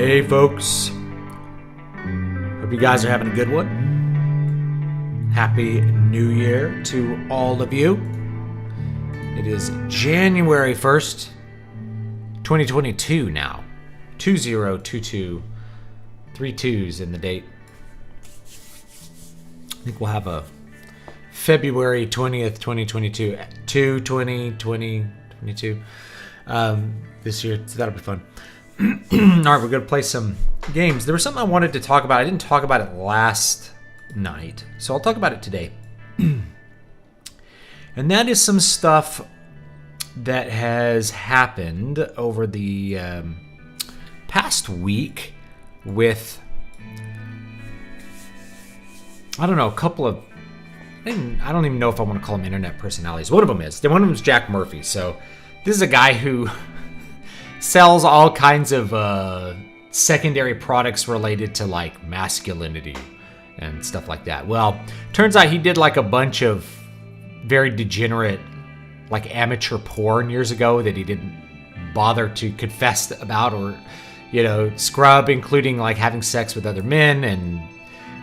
Hey folks, hope you guys are having a good one. Happy New Year to all of you. It is January 1st, 2022 now. 2022, 3 2s in the date. I think we'll have a February 20th, 2022, 2022 this year, so that'll be fun. All right, we're going to play some games. There was something I wanted to talk about. I didn't talk about it last night, so I'll talk about it today. And that is some stuff that has happened over the past week with, I don't know, a couple of, I don't even know if I want to call them internet personalities. One of them is Jack Murphy. So this is a guy who sells all kinds of secondary products related to like masculinity and stuff like that. Well, turns out he did like a bunch of very degenerate, like amateur porn years ago that he didn't bother to confess about or, you know, scrub, including like having sex with other men, and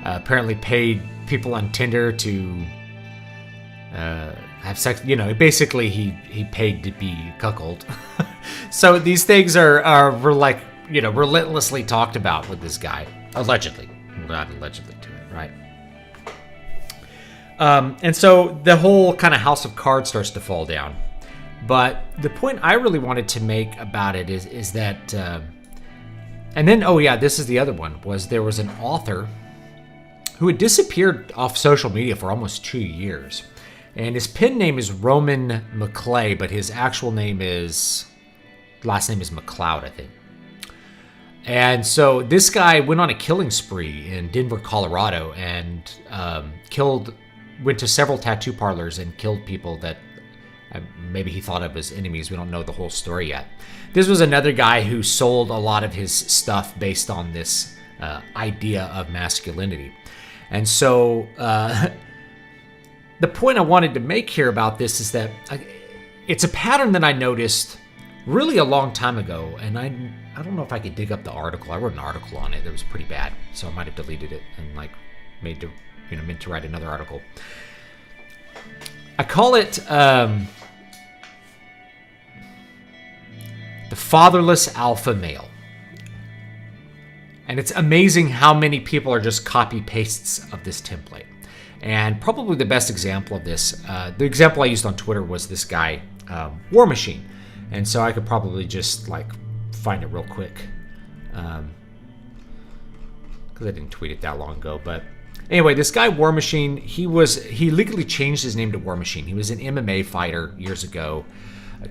apparently paid people on Tinder to have sex. You know, basically he paid to be cuckolded. So these things are like, you know, relentlessly talked about with this guy, allegedly. We'll add allegedly to it, right? And so the whole kind of house of cards starts to fall down. But the point I really wanted to make about it is that, and then, oh yeah, this is the other one, was there was an author who had disappeared off social media for almost 2 years. And his pen name is Roman McClay, but his actual name is, last name is McLeod, I think. And so this guy went on a killing spree in Denver, Colorado, and went to several tattoo parlors and killed people that maybe he thought of as enemies. We don't know the whole story yet. This was another guy who sold a lot of his stuff based on this idea of masculinity. And so the point I wanted to make here about this is that it's a pattern that I noticed really a long time ago, and I don't know if I could dig up the article. I wrote an article on it that was pretty bad, so I might have deleted it and like meant to write another article. I call it the fatherless alpha male. And it's amazing how many people are just copy pastes of this template. And probably the best example of this, the example I used on Twitter was this guy, War Machine. And so I could probably just like find it real quick, because I didn't tweet it that long ago. But anyway, this guy War Machine, he legally changed his name to War Machine. He was an MMA fighter years ago,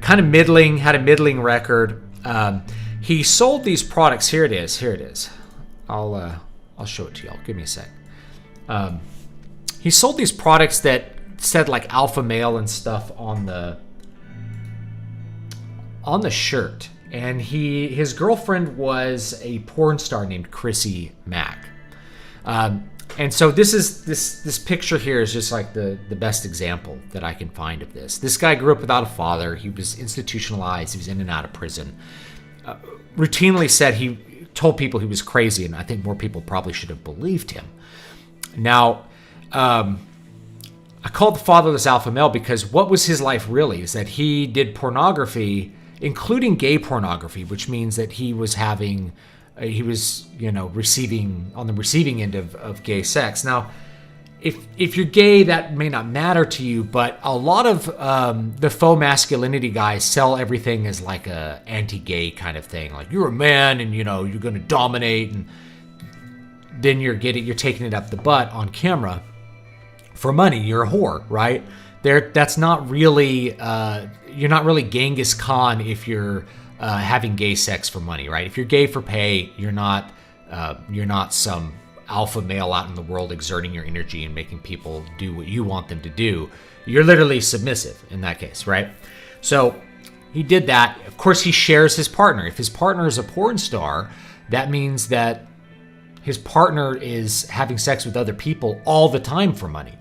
kind of middling, had a middling record. He sold these products. Here it is. I'll show it to y'all. Give me a sec. He sold these products that said like alpha male and stuff on the shirt. And his girlfriend was a porn star named Chrissy Mack. And so this picture here is just like the best example that I can find of this. This guy grew up without a father. He was institutionalized. He was in and out of prison. Routinely said he told people he was crazy, and I think more people probably should have believed him. Now, I called the fatherless alpha male because what was his life really is that he did pornography, including gay pornography, which means that he was receiving on the receiving end of gay sex. Now, if you're gay, that may not matter to you, but a lot of the faux masculinity guys sell everything as like a anti-gay kind of thing. Like, you're a man and, you know, you're going to dominate, and then you're taking it up the butt on camera for money. You're a whore, right? That's not really, you're not really Genghis Khan if you're having gay sex for money, right? If you're gay for pay, you're not some alpha male out in the world exerting your energy and making people do what you want them to do. You're literally submissive in that case, right? So he did that. Of course, he shares his partner. If his partner is a porn star, that means that his partner is having sex with other people all the time for money.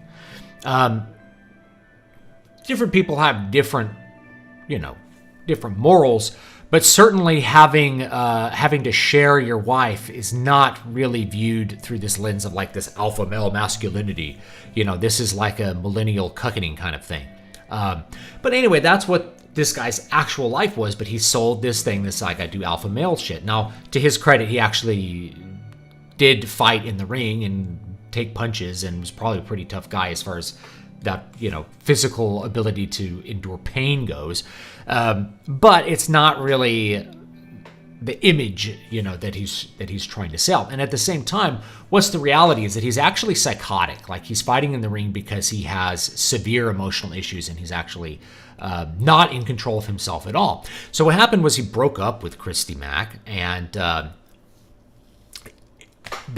Different people have different morals, But certainly having to share your wife is not really viewed through this lens of like this alpha male masculinity. This is like a millennial cuckolding kind of thing. But anyway, that's what this guy's actual life was. But he sold this thing, this like I do alpha male shit. Now, to his credit, he actually did fight in the ring and take punches and was probably a pretty tough guy as far as that, physical ability to endure pain goes. But it's not really the image, that he's trying to sell. And at the same time, what's the reality is that he's actually psychotic. Like, he's fighting in the ring because he has severe emotional issues and he's actually not in control of himself at all. So what happened was he broke up with Christy Mack and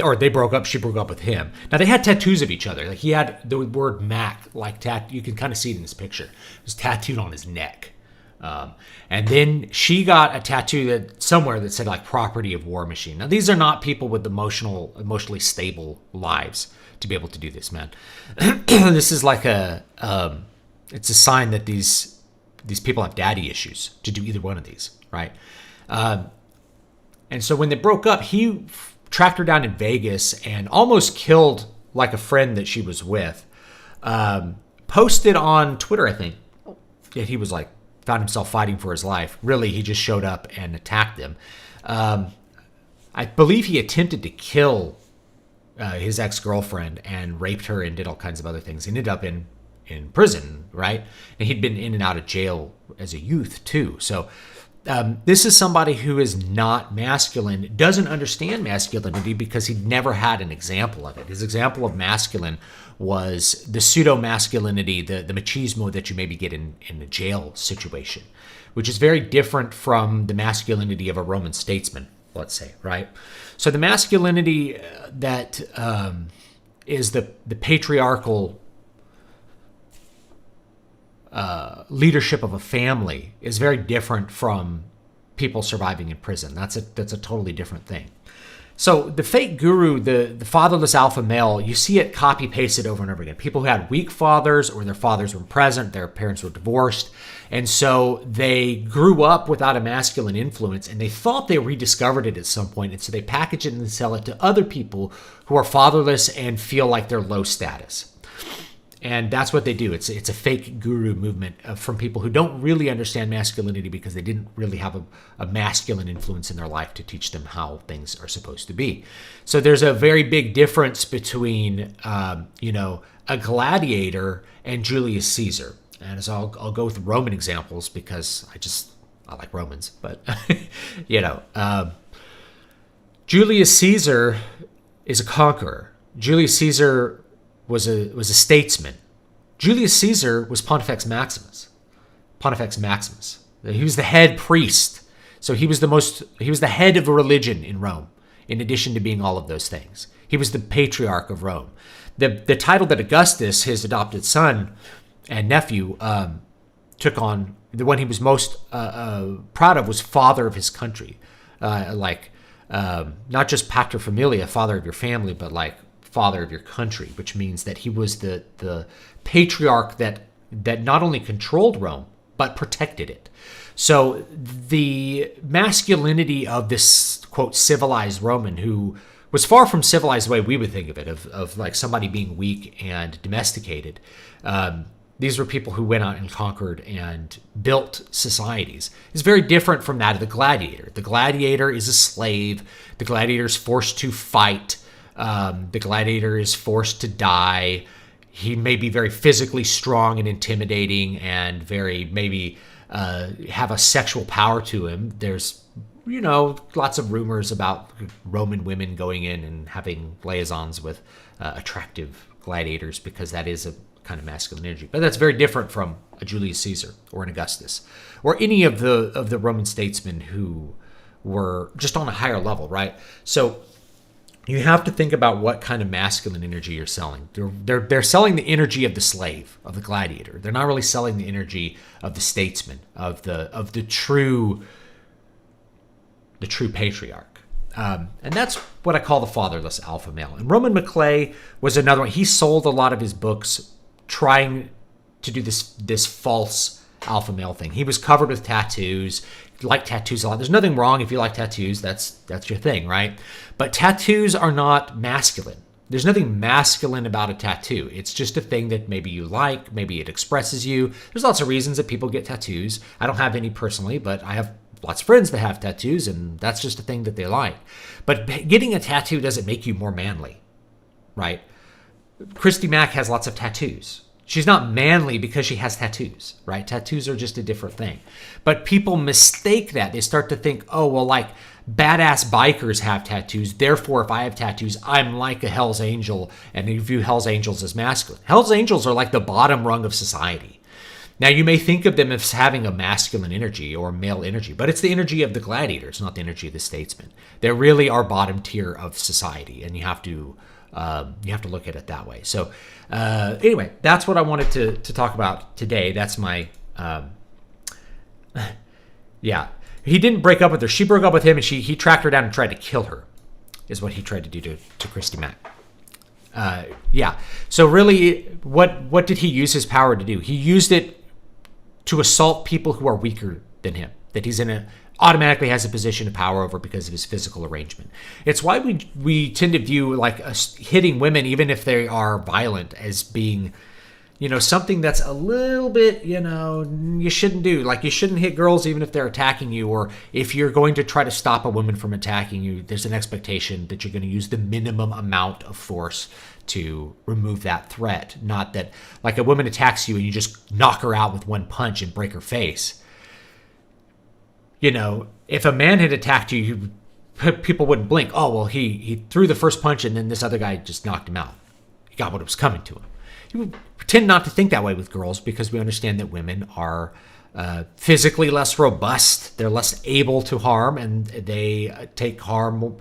or they broke up, she broke up with him. Now, they had tattoos of each other. Like, he had the word Mac, like, you can kind of see it in this picture. It was tattooed on his neck. And then she got a tattoo somewhere that said, like, property of War Machine. Now, these are not people with emotionally stable lives to be able to do this, man. This is like it's a sign that these people have daddy issues to do either one of these, right? And so when they broke up, he tracked her down in Vegas and almost killed like a friend that she was with. Posted on Twitter, I think, that he was like, found himself fighting for his life. Really, he just showed up and attacked them. I believe he attempted to kill his ex-girlfriend and raped her and did all kinds of other things. He ended up in prison, right? And he'd been in and out of jail as a youth too. So this is somebody who is not masculine, doesn't understand masculinity because he never had an example of it. His example of masculine was the pseudo-masculinity, the machismo that you maybe get in a jail situation, which is very different from the masculinity of a Roman statesman, let's say, right? So the masculinity that is the patriarchal leadership of a family is very different from people surviving in prison. That's a totally different thing. So the fake guru, the fatherless alpha male, you see it copy pasted over and over again. People who had weak fathers or their fathers were present, their parents were divorced, and so they grew up without a masculine influence and they thought they rediscovered it at some point, and so they package it and sell it to other people who are fatherless and feel like they're low status. And that's what they do. It's a fake guru movement from people who don't really understand masculinity because they didn't really have a masculine influence in their life to teach them how things are supposed to be. So there's a very big difference between, a gladiator and Julius Caesar. And so I'll go with Roman examples because I like Romans. But, Julius Caesar is a conqueror. Julius Caesar was a statesman. Julius Caesar was Pontifex Maximus. He was the head priest. So he was the head of a religion in Rome, in addition to being all of those things. He was the patriarch of Rome. The title that Augustus, his adopted son and nephew, took on, the one he was most proud of, was father of his country. Not just pater familia, father of your family, but like father of your country, which means that he was the patriarch that not only controlled Rome, but protected it. So the masculinity of this, quote, civilized Roman, who was far from civilized the way we would think of it, of like somebody being weak and domesticated. These were people who went out and conquered and built societies. It's very different from that of the gladiator. The gladiator is a slave. The gladiator is forced to fight. The gladiator is forced to die. He may be very physically strong and intimidating and very maybe have a sexual power to him. There's, lots of rumors about Roman women going in and having liaisons with attractive gladiators because that is a kind of masculine energy. But that's very different from a Julius Caesar or an Augustus or any of the Roman statesmen who were just on a higher level, right? So you have to think about what kind of masculine energy you're selling. They're selling the energy of the slave, of the gladiator. They're not really selling the energy of the statesman, of the true patriarch. And that's what I call the fatherless alpha male. And Roman McClay was another one. He sold a lot of his books trying to do this false alpha male thing. He was covered with tattoos, like tattoos a lot. There's nothing wrong if you like tattoos. That's your thing, right? But tattoos are not masculine. There's nothing masculine about a tattoo. It's just a thing that maybe you like, maybe it expresses you. There's lots of reasons that people get tattoos. I don't have any personally, but I have lots of friends that have tattoos, and that's just a thing that they like. But getting a tattoo doesn't make you more manly, right? Christy Mack has lots of tattoos. She's not manly because she has tattoos, right? Tattoos are just a different thing. But people mistake that. They start to think, oh, well, like badass bikers have tattoos. Therefore, if I have tattoos, I'm like a Hell's Angel, and they view Hell's Angels as masculine. Hell's Angels are like the bottom rung of society. Now, you may think of them as having a masculine energy or male energy, but it's the energy of the gladiators, not the energy of the statesmen. They really are bottom tier of society, and you have to look at it that way. So anyway, that's what I wanted to talk about today. That's my yeah. He didn't break up with her. She broke up with him, and he tracked her down and tried to kill her, is what he tried to do to Christy Mack. Yeah. So really, what did he use his power to do? He used it to assault people who are weaker than him, that he's automatically has a position of power over because of his physical arrangement. It's why we tend to view like hitting women, even if they are violent, as being, something that's a little bit, you shouldn't do. Like, you shouldn't hit girls even if they're attacking you, or if you're going to try to stop a woman from attacking you, there's an expectation that you're going to use the minimum amount of force to remove that threat. Not that, like, a woman attacks you and you just knock her out with one punch and break her face. If a man had attacked you, people wouldn't blink. Oh, well, he threw the first punch and then this other guy just knocked him out. He got what was coming to him. You tend not to think that way with girls because we understand that women are physically less robust. They're less able to harm, and they take harm.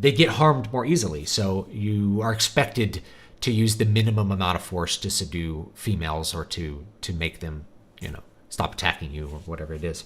They get harmed more easily. So you are expected to use the minimum amount of force to subdue females or to make them, stop attacking you or whatever it is.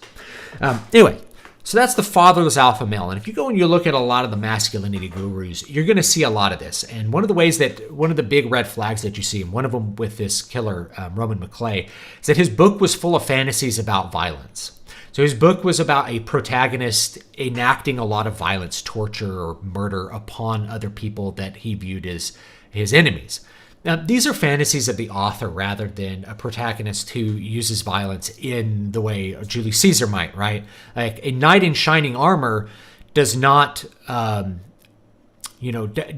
Anyway, so that's the fatherless alpha male. And if you go and you look at a lot of the masculinity gurus, you're going to see a lot of this. And one of the big red flags that you see, and one of them with this killer, Roman McClay, is that his book was full of fantasies about violence. So his book was about a protagonist enacting a lot of violence, torture, or murder upon other people that he viewed as his enemies. Now, these are fantasies of the author rather than a protagonist who uses violence in the way Julius Caesar might, right? Like, a knight in shining armor does not,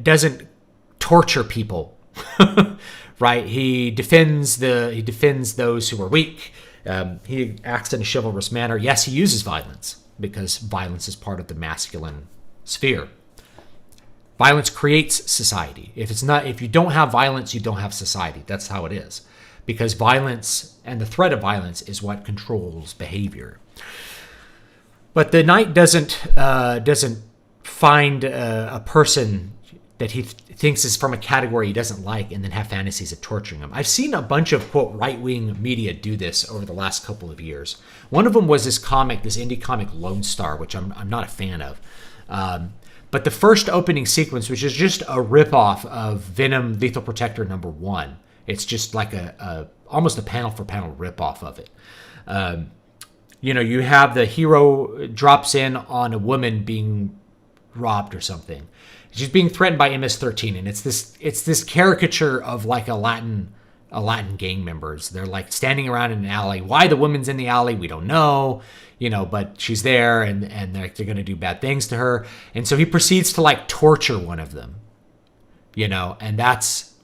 doesn't torture people, right? He defends those who are weak. He acts in a chivalrous manner. Yes, he uses violence because violence is part of the masculine sphere. Violence creates society. If you don't have violence, you don't have society. That's how it is. Because violence and the threat of violence is what controls behavior. But the knight doesn't find a person that he thinks is from a category he doesn't like and then have fantasies of torturing him. I've seen a bunch of, quote, right-wing media do this over the last couple of years. One of them was this indie comic Lone Star, which I'm not a fan of. But the first opening sequence, which is just a ripoff of Venom Lethal Protector #1. It's just like almost a panel-for-panel ripoff of it. You have the hero drops in on a woman being robbed or something. She's being threatened by MS-13, and it's this caricature of like a Latin gang members. They're like standing around in an alley. Why the woman's in the alley, we don't know. But she's there, and they're going to do bad things to her. And so he proceeds to like torture one of them, and that's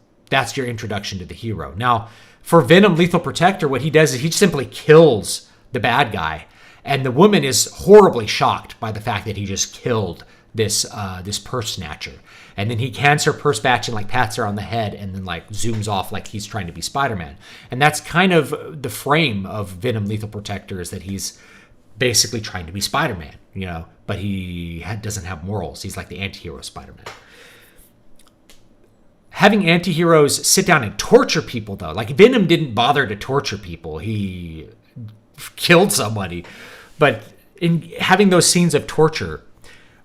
your introduction to the hero. Now, for Venom Lethal Protector, what he does is he simply kills the bad guy, and the woman is horribly shocked by the fact that he just killed this purse snatcher. And then he hands her purse back and like pats her on the head and then like zooms off like he's trying to be Spider-Man. And that's kind of the frame of Venom Lethal Protector, is that he's basically trying to be Spider-Man, but he doesn't have morals. He's like the anti-hero Spider-Man. Having anti-heroes sit down and torture people, though, like Venom didn't bother to torture people. He killed somebody. But in having those scenes of torture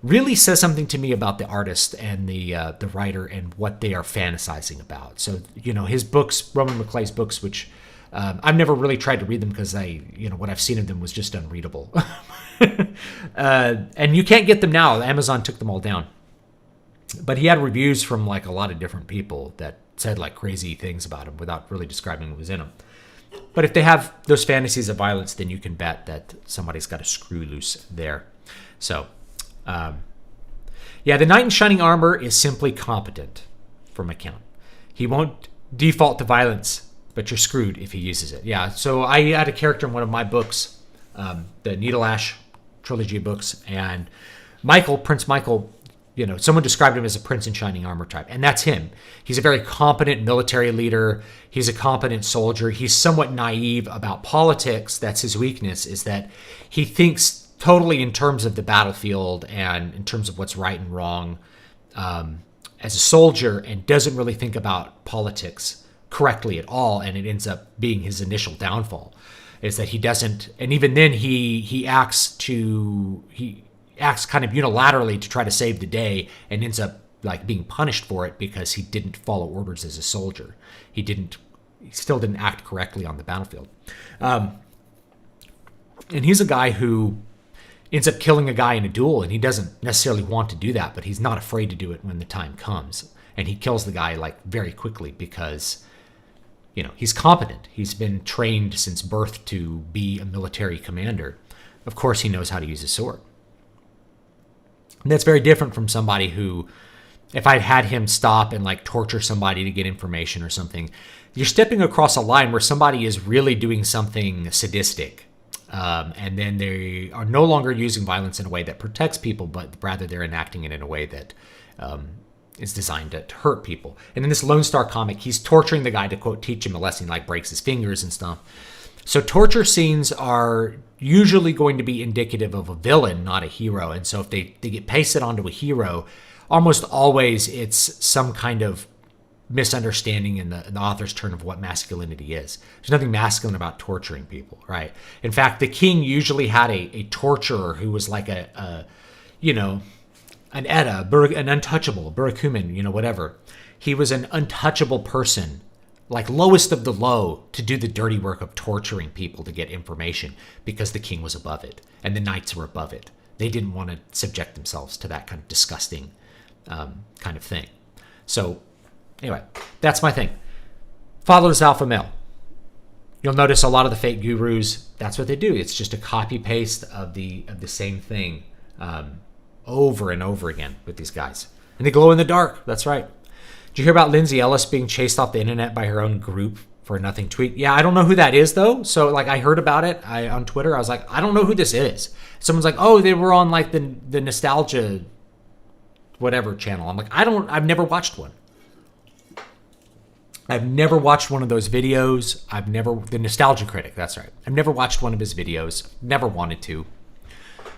really says something to me about the artist and the writer and what they are fantasizing about. So, his books, Roman McClay's books, which I've never really tried to read them because what I've seen of them was just unreadable. And you can't get them now. Amazon took them all down. But he had reviews from like a lot of different people that said like crazy things about him without really describing what was in them. But if they have those fantasies of violence, then you can bet that somebody's got a screw loose there. So, yeah, the knight in shining armor is simply competent from a count. He won't default to violence, but you're screwed if he uses it. Yeah, so I had a character in one of my books, the Needle Ash trilogy of books, and Michael, Prince Michael, you know, someone described him as a prince in shining armor type, and that's him. He's a very competent military leader. He's a competent soldier. He's somewhat naive about politics. That's his weakness, is that he thinks totally in terms of the battlefield and in terms of what's right and wrong as a soldier, and doesn't really think about politics correctly at all, and it ends up being his initial downfall, is that he doesn't, and even then he acts kind of unilaterally to try to save the day, and ends up like being punished for it because he didn't follow orders as a soldier. He still didn't act correctly on the battlefield. And he's a guy who ends up killing a guy in a duel, and he doesn't necessarily want to do that, but he's not afraid to do it when the time comes. And he kills the guy like very quickly because, you know, he's competent. He's been trained since birth to be a military commander. Of course, he knows how to use a sword. And that's very different from somebody who, if I'd had him stop and like torture somebody to get information or something, you're stepping across a line where somebody is really doing something sadistic. And then they are no longer using violence in a way that protects people, but rather they're enacting it in a way that is designed to hurt people. And in this Lone Star comic, he's torturing the guy to, quote, teach him a lesson, like breaks his fingers and stuff. So torture scenes are usually going to be indicative of a villain, not a hero. And so if they get pasted onto a hero, almost always it's some kind of misunderstanding in the author's turn of what masculinity is. There's nothing masculine about torturing people, right? In fact, the king usually had a torturer who was like an Edda, an untouchable, a Burakumin, you know, whatever. He was an untouchable person, like lowest of the low, to do the dirty work of torturing people to get information because the king was above it and the knights were above it. They didn't want to subject themselves to that kind of disgusting kind of thing. So anyway, that's my thing. Fatherless alpha male. You'll notice a lot of the fake gurus, that's what they do. It's just a copy paste of the same thing over and over again with these guys. And they glow in the dark. That's right. Did you hear about Lindsay Ellis being chased off the internet by her own group for a nothing tweet? Yeah, I don't know who that is though. So like I heard about it on Twitter. I was like, I don't know who this is. Someone's like, oh, they were on like the nostalgia whatever channel. I'm like, I've never watched one. I've never watched one of those videos. The Nostalgia Critic, that's right. I've never watched one of his videos. Never wanted to.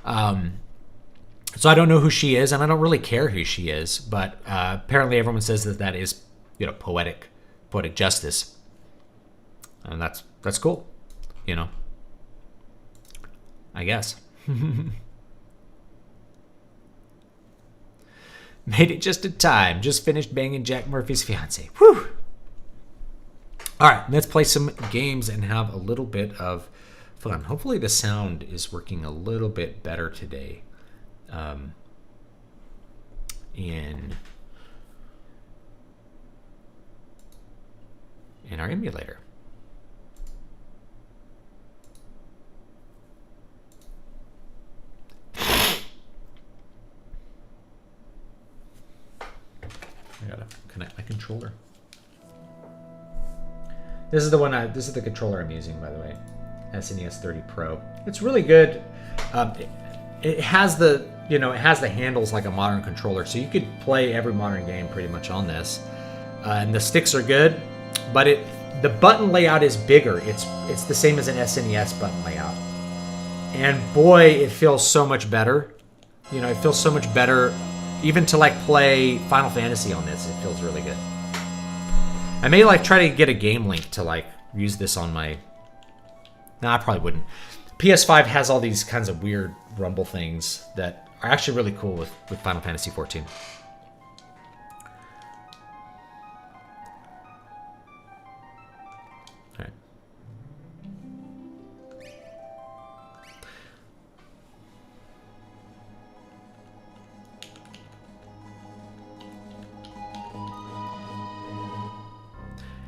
So I don't know who she is, and I don't really care who she is, but apparently everyone says that is, you know, poetic justice. And that's cool, you know. I guess. Made it just in time. Just finished banging Jack Murphy's fiance. Whew. All right, let's play some games and have a little bit of fun. Hopefully the sound is working a little bit better today in our emulator. I gotta connect my controller. This is the one. This is the controller I'm using, by the way. SNES 30 Pro. It's really good. It has the handles like a modern controller, so you could play every modern game pretty much on this. And the sticks are good, but the button layout is bigger. It's the same as an SNES button layout, and boy, it feels so much better. You know, it feels so much better. Even to like play Final Fantasy on this, it feels really good. I may like try to get a game link to like use this on my... No, I probably wouldn't. PS5 has all these kinds of weird rumble things that are actually really cool with Final Fantasy 14. All right.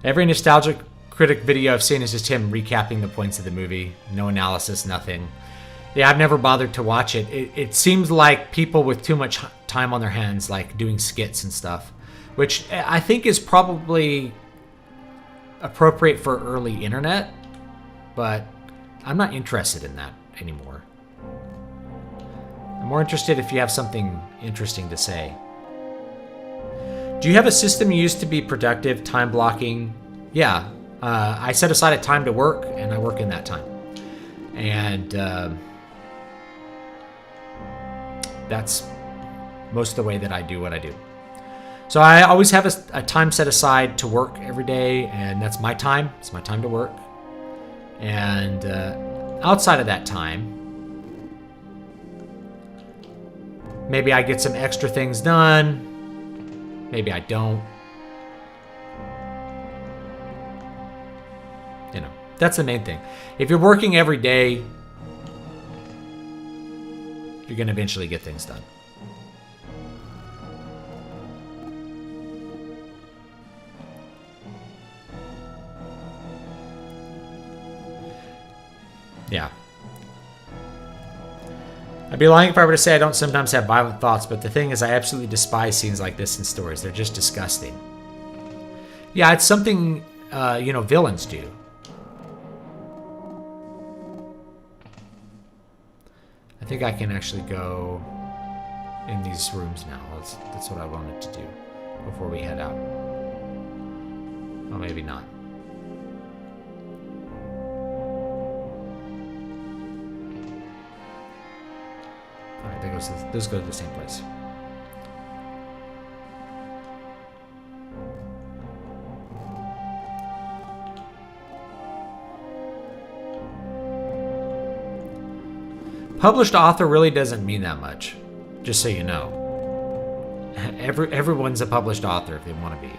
Every nostalgic critic video I've seen is just him recapping the points of the movie. No analysis, nothing. Yeah, I've never bothered to watch it. It seems like people with too much time on their hands, like doing skits and stuff, which I think is probably appropriate for early internet, but I'm not interested in that anymore. I'm more interested if you have something interesting to say. Do you have a system you use to be productive, time blocking? Yeah, I set aside a time to work, and I work in that time. And that's most of the way that I do what I do. So I always have a time set aside to work every day, and that's my time. It's my time to work. And outside of that time, maybe I get some extra things done. Maybe I don't. You know, that's the main thing. If you're working every day, you're going to eventually get things done. Yeah. I'd be lying if I were to say I don't sometimes have violent thoughts, but the thing is I absolutely despise scenes like this in stories. They're just disgusting. Yeah, it's something, villains do. I think I can actually go in these rooms now. That's what I wanted to do before we head out. Well, maybe not. Those go to the same place. Published author really doesn't mean that much, just so you know. Everyone's a published author if they want to be.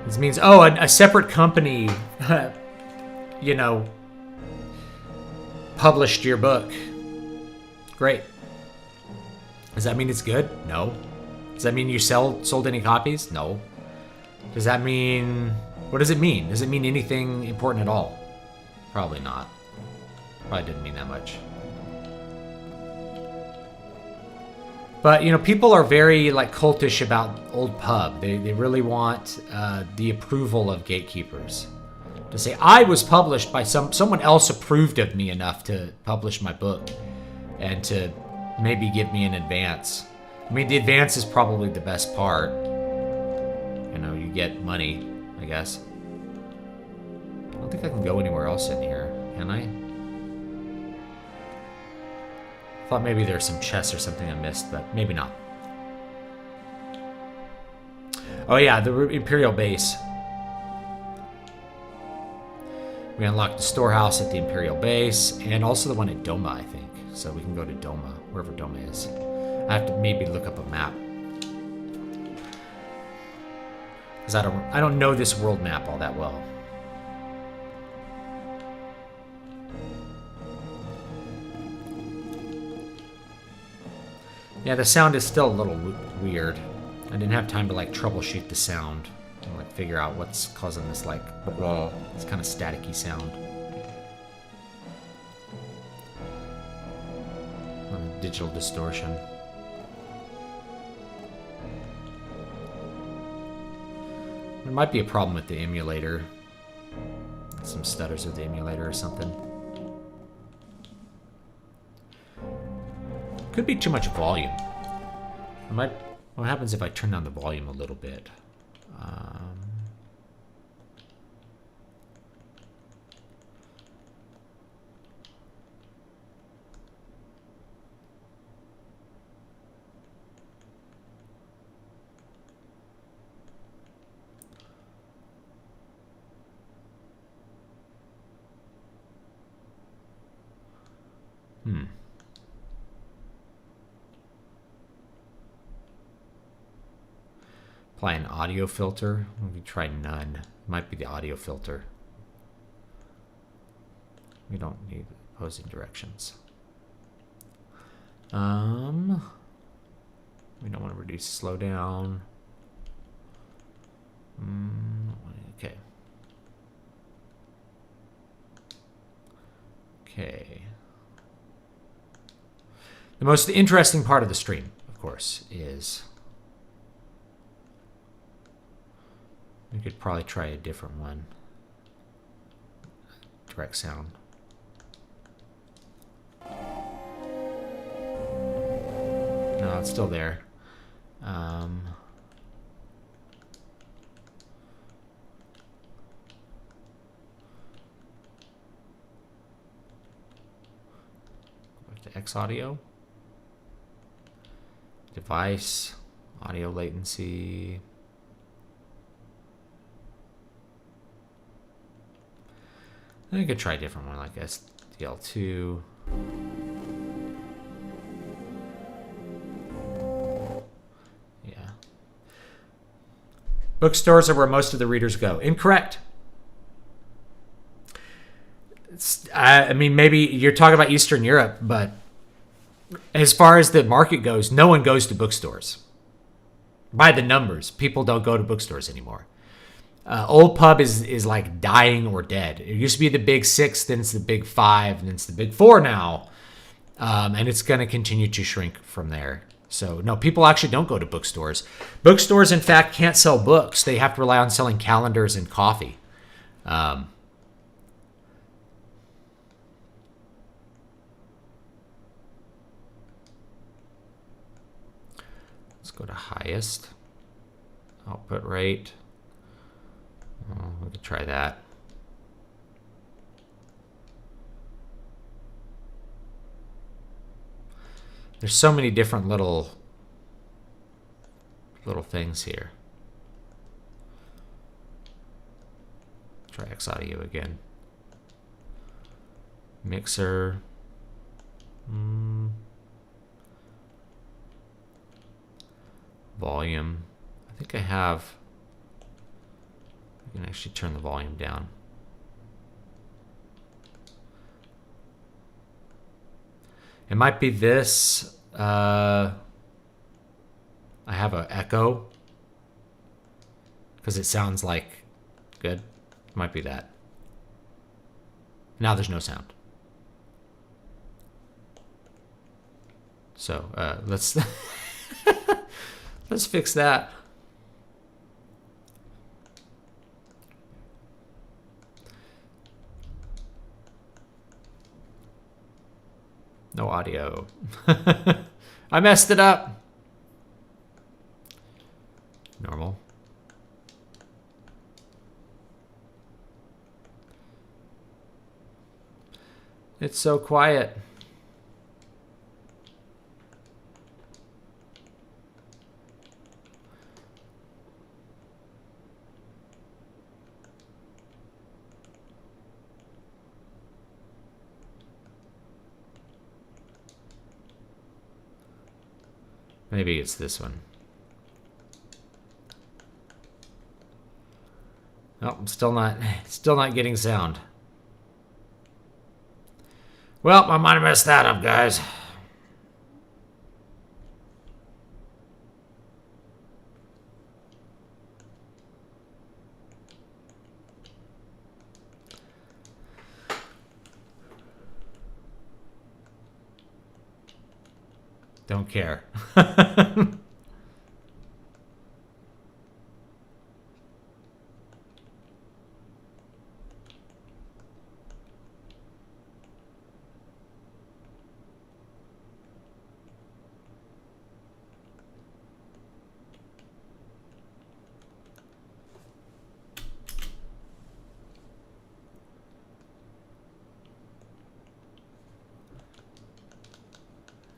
This means, a separate company, published your book. Great. Does that mean it's good? No. Does that mean you sold any copies? No. Does that mean... What does it mean? Does it mean anything important at all? Probably not. Probably didn't mean that much. But, people are very, cultish about old pub. They really want the approval of gatekeepers. To say, I was published by someone else approved of me enough to publish my book. And to maybe give me an advance. I mean, the advance is probably the best part. You get money, I guess. I don't think I can go anywhere else in here, can I? I thought maybe there's some chests or something I missed, but maybe not. Oh yeah, the Imperial base. We unlocked the storehouse at the Imperial base, and also the one at Doma, I think. So we can go to Doma, wherever Doma is. I have to maybe look up a map. Because I don't know this world map all that well. Yeah, the sound is still a little weird. I didn't have time to troubleshoot the sound and figure out what's causing this this kind of staticky sound. Digital distortion. There might be a problem with the emulator. Some stutters with the emulator or something. Could be too much volume. What happens if I turn down the volume a little bit? Apply an audio filter. We can try none. It might be the audio filter. We don't need opposing directions. We don't want to reduce slowdown. Okay. Okay. The most interesting part of the stream, of course, is we could probably try a different one. Direct sound. No, it's still there. Back to X audio. Device, audio latency. I could try a different one like SDL2. Yeah. Bookstores are where most of the readers go. Incorrect. I mean, maybe you're talking about Eastern Europe, but as far as the market goes, no one goes to bookstores. By the numbers, people don't go to bookstores anymore. Old pub is like dying or dead. It used to be the big 6, then it's the big 5, and then it's the big 4 now. And it's going to continue to shrink from there. So, no, people actually don't go to bookstores. Bookstores, in fact, can't sell books. They have to rely on selling calendars and coffee. Let's go to highest. Output rate. We could try that. There's so many different little things here. Try X audio again. Mixer. Volume. I think I have. I can actually turn the volume down. It might be this. I have an echo because it sounds like good. It might be that. Now there's no sound. So let's let's fix that. No audio. I messed it up. Normal. It's so quiet. Maybe it's this one. Oh, I'm still not getting sound. Well, I might have messed that up, guys. Don't care.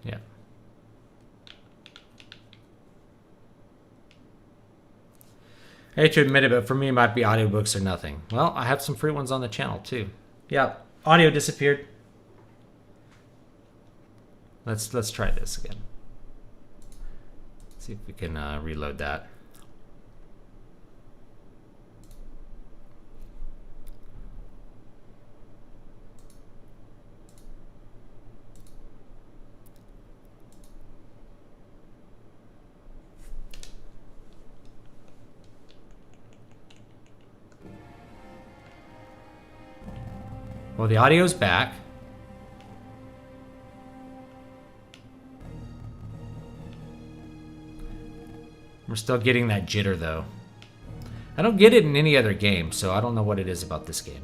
Yeah. I hate to admit it, but for me, it might be audiobooks or nothing. Well, I have some free ones on the channel, too. Yeah, audio disappeared. Let's try this again. See if we can reload that. Well, the audio's back. We're still getting that jitter, though. I don't get it in any other game, so I don't know what it is about this game.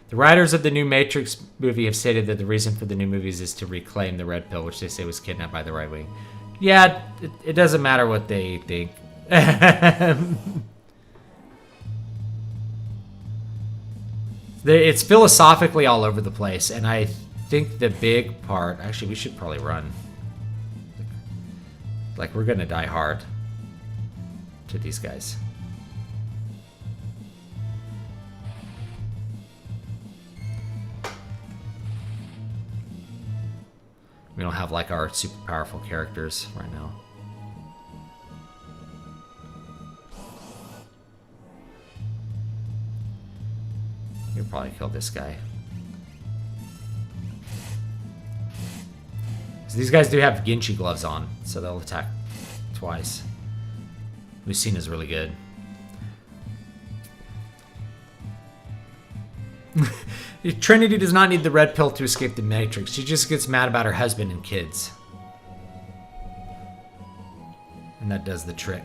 The writers of the new Matrix movie have stated that the reason for the new movies is to reclaim the Red Pill, which they say was kidnapped by the right wing. Yeah, it doesn't matter what they think. It's philosophically all over the place, and I think the big part... Actually, we should probably run. Like, we're gonna die hard to these guys. We don't have, like, our super powerful characters right now. You'll probably kill this guy. So these guys do have Ginchi gloves on, so they'll attack twice. Lucina's really good. Trinity does not need the red pill to escape the Matrix. She just gets mad about her husband and kids. And that does the trick.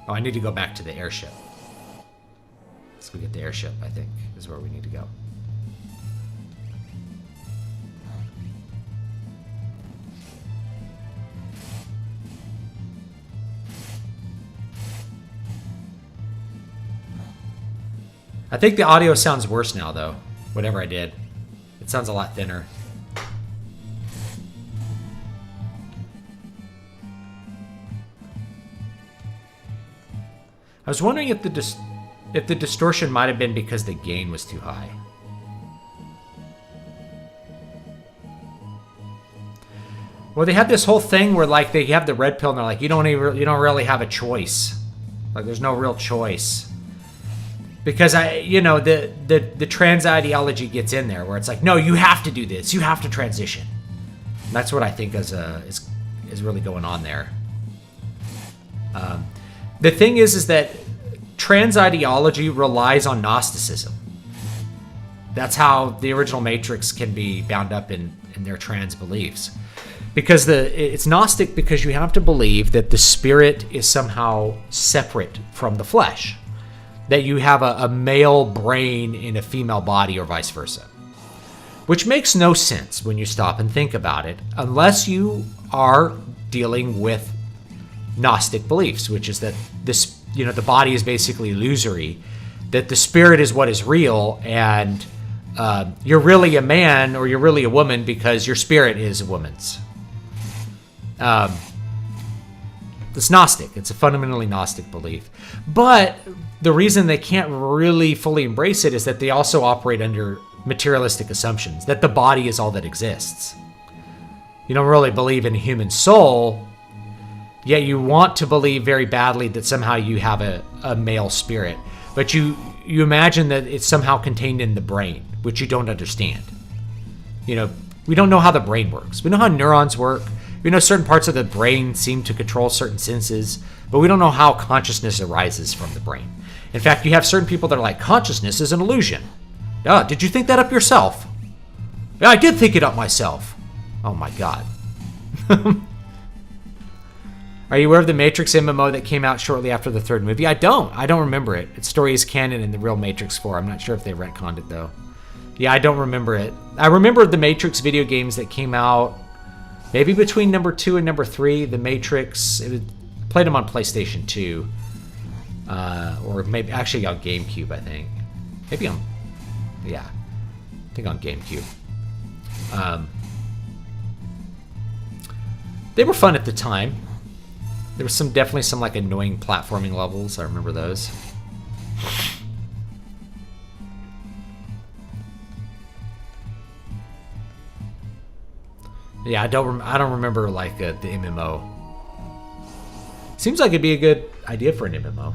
Oh, I need to go back to the airship. Let's go get the airship, I think, is where we need to go. I think the audio sounds worse now, though. Whatever I did. It sounds a lot thinner. I was wondering if the distortion might have been because the gain was too high. Well, they had this whole thing where, like, they have the red pill and they're like, you don't really have a choice. Like, there's no real choice. Because the trans ideology gets in there where it's like, no, you have to do this. You have to transition. And that's what I think is really going on there. The thing is that trans ideology relies on Gnosticism. That's how the original Matrix can be bound up in their trans beliefs. Because it's Gnostic because you have to believe that the spirit is somehow separate from the flesh. That you have a male brain in a female body or vice versa. Which makes no sense when you stop and think about it, unless you are dealing with Gnostic beliefs, which is that this, the body is basically illusory, that the spirit is what is real, and you're really a man or you're really a woman because your spirit is a woman's. It's Gnostic. It's a fundamentally Gnostic belief. But the reason they can't really fully embrace it is that they also operate under materialistic assumptions, that the body is all that exists. You don't really believe in a human soul, yet you want to believe very badly that somehow you have a male spirit. But you imagine that it's somehow contained in the brain, which you don't understand. We don't know how the brain works. We know how neurons work. We know certain parts of the brain seem to control certain senses, but we don't know how consciousness arises from the brain. In fact, you have certain people that are like, consciousness is an illusion. Did you think that up yourself? Yeah, I did think it up myself. Oh my God. Are you aware of the Matrix MMO that came out shortly after the third movie? I don't remember it. Its story is canon in the real Matrix 4. I'm not sure if they retconned it, though. Yeah, I don't remember it. I remember the Matrix video games that came out maybe between number 2 and number 3. The Matrix, played them on PlayStation 2. Or maybe actually on GameCube, I think. I think on GameCube. They were fun at the time. There was definitely some like annoying platforming levels. I remember those. Yeah, I don't remember like the MMO. Seems like it'd be a good idea for an MMO.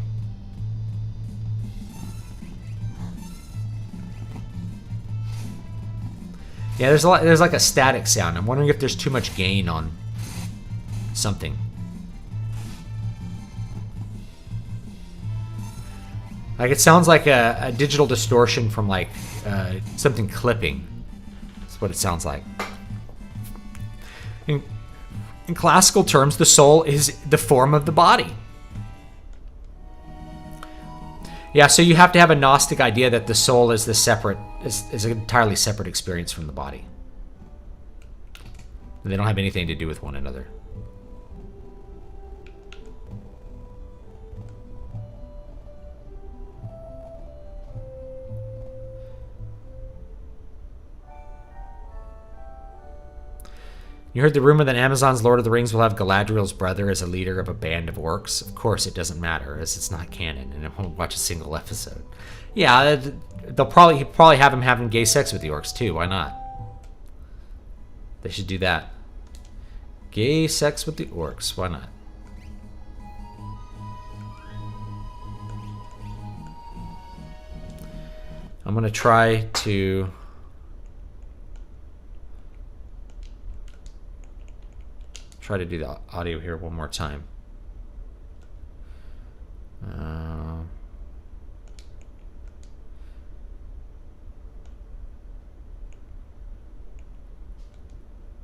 Yeah, there's like a static sound. I'm wondering if there's too much gain on something. Like, it sounds like a digital distortion from, like, something clipping. That's what it sounds like. In classical terms, the soul is the form of the body. Yeah, so you have to have a Gnostic idea that the soul is is an entirely separate experience from the body. They don't have anything to do with one another. You heard the rumor that Amazon's Lord of the Rings will have Galadriel's brother as a leader of a band of orcs? Of course it doesn't matter, as it's not canon, and I won't watch a single he'll probably have him having gay sex with the orcs too. Why not? They should do that. Gay sex with the orcs. Why not? I'm gonna try to do the audio here one more time.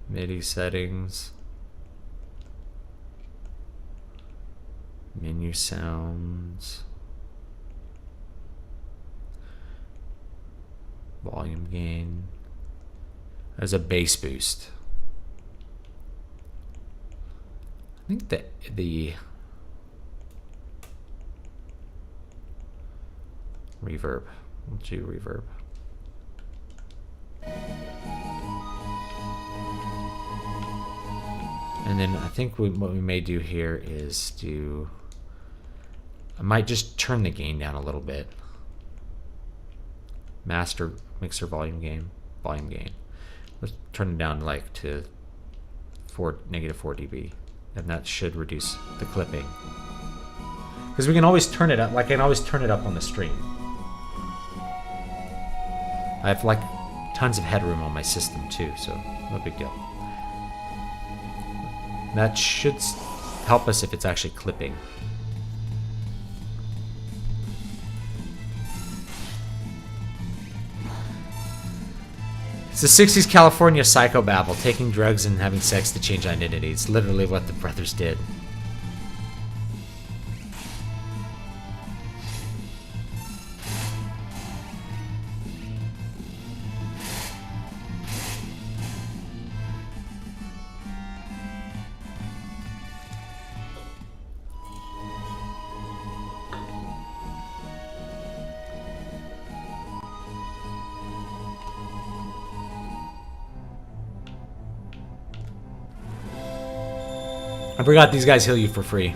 MIDI settings, menu sounds, volume gain. There's a bass boost. I think that the reverb. We'll do reverb. And then I think what we may do here is I might just turn the gain down a little bit. Master mixer volume gain. Let's turn it down like to -4 dB. And that should reduce the clipping. Because we can always turn it up. Like, I can always turn it up on the stream. I have, like, tons of headroom on my system, too, so no big deal. That should help us if it's actually clipping. It's the 60s California psychobabble, taking drugs and having sex to change identity. It's literally what the brothers did. I forgot these guys heal you for free.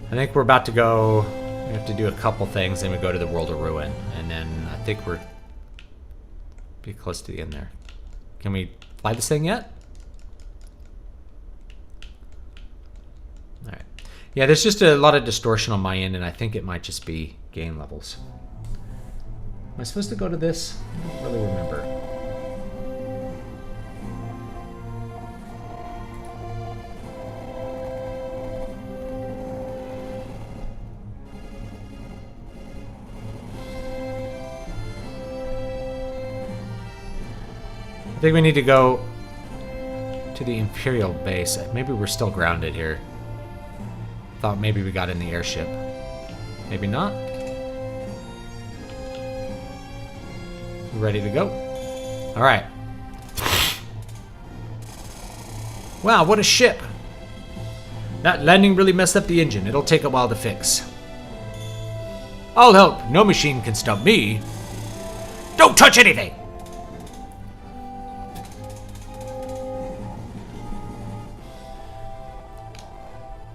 I think we're about to go. We have to do a couple things, then we go to the World of Ruin, and then I think we're be close to the end there. Can we fly this thing yet? All right. Yeah, there's just a lot of distortion on my end, and I think it might just be gain levels. Am I supposed to go to this? I don't really remember. I think we need to go to the Imperial base. Maybe we're still grounded here. Thought maybe we got in the airship. Maybe not. Ready to go. All right. Wow, what a ship. That landing really messed up the engine. It'll take a while to fix. I'll help. No machine can stop me. Don't touch anything.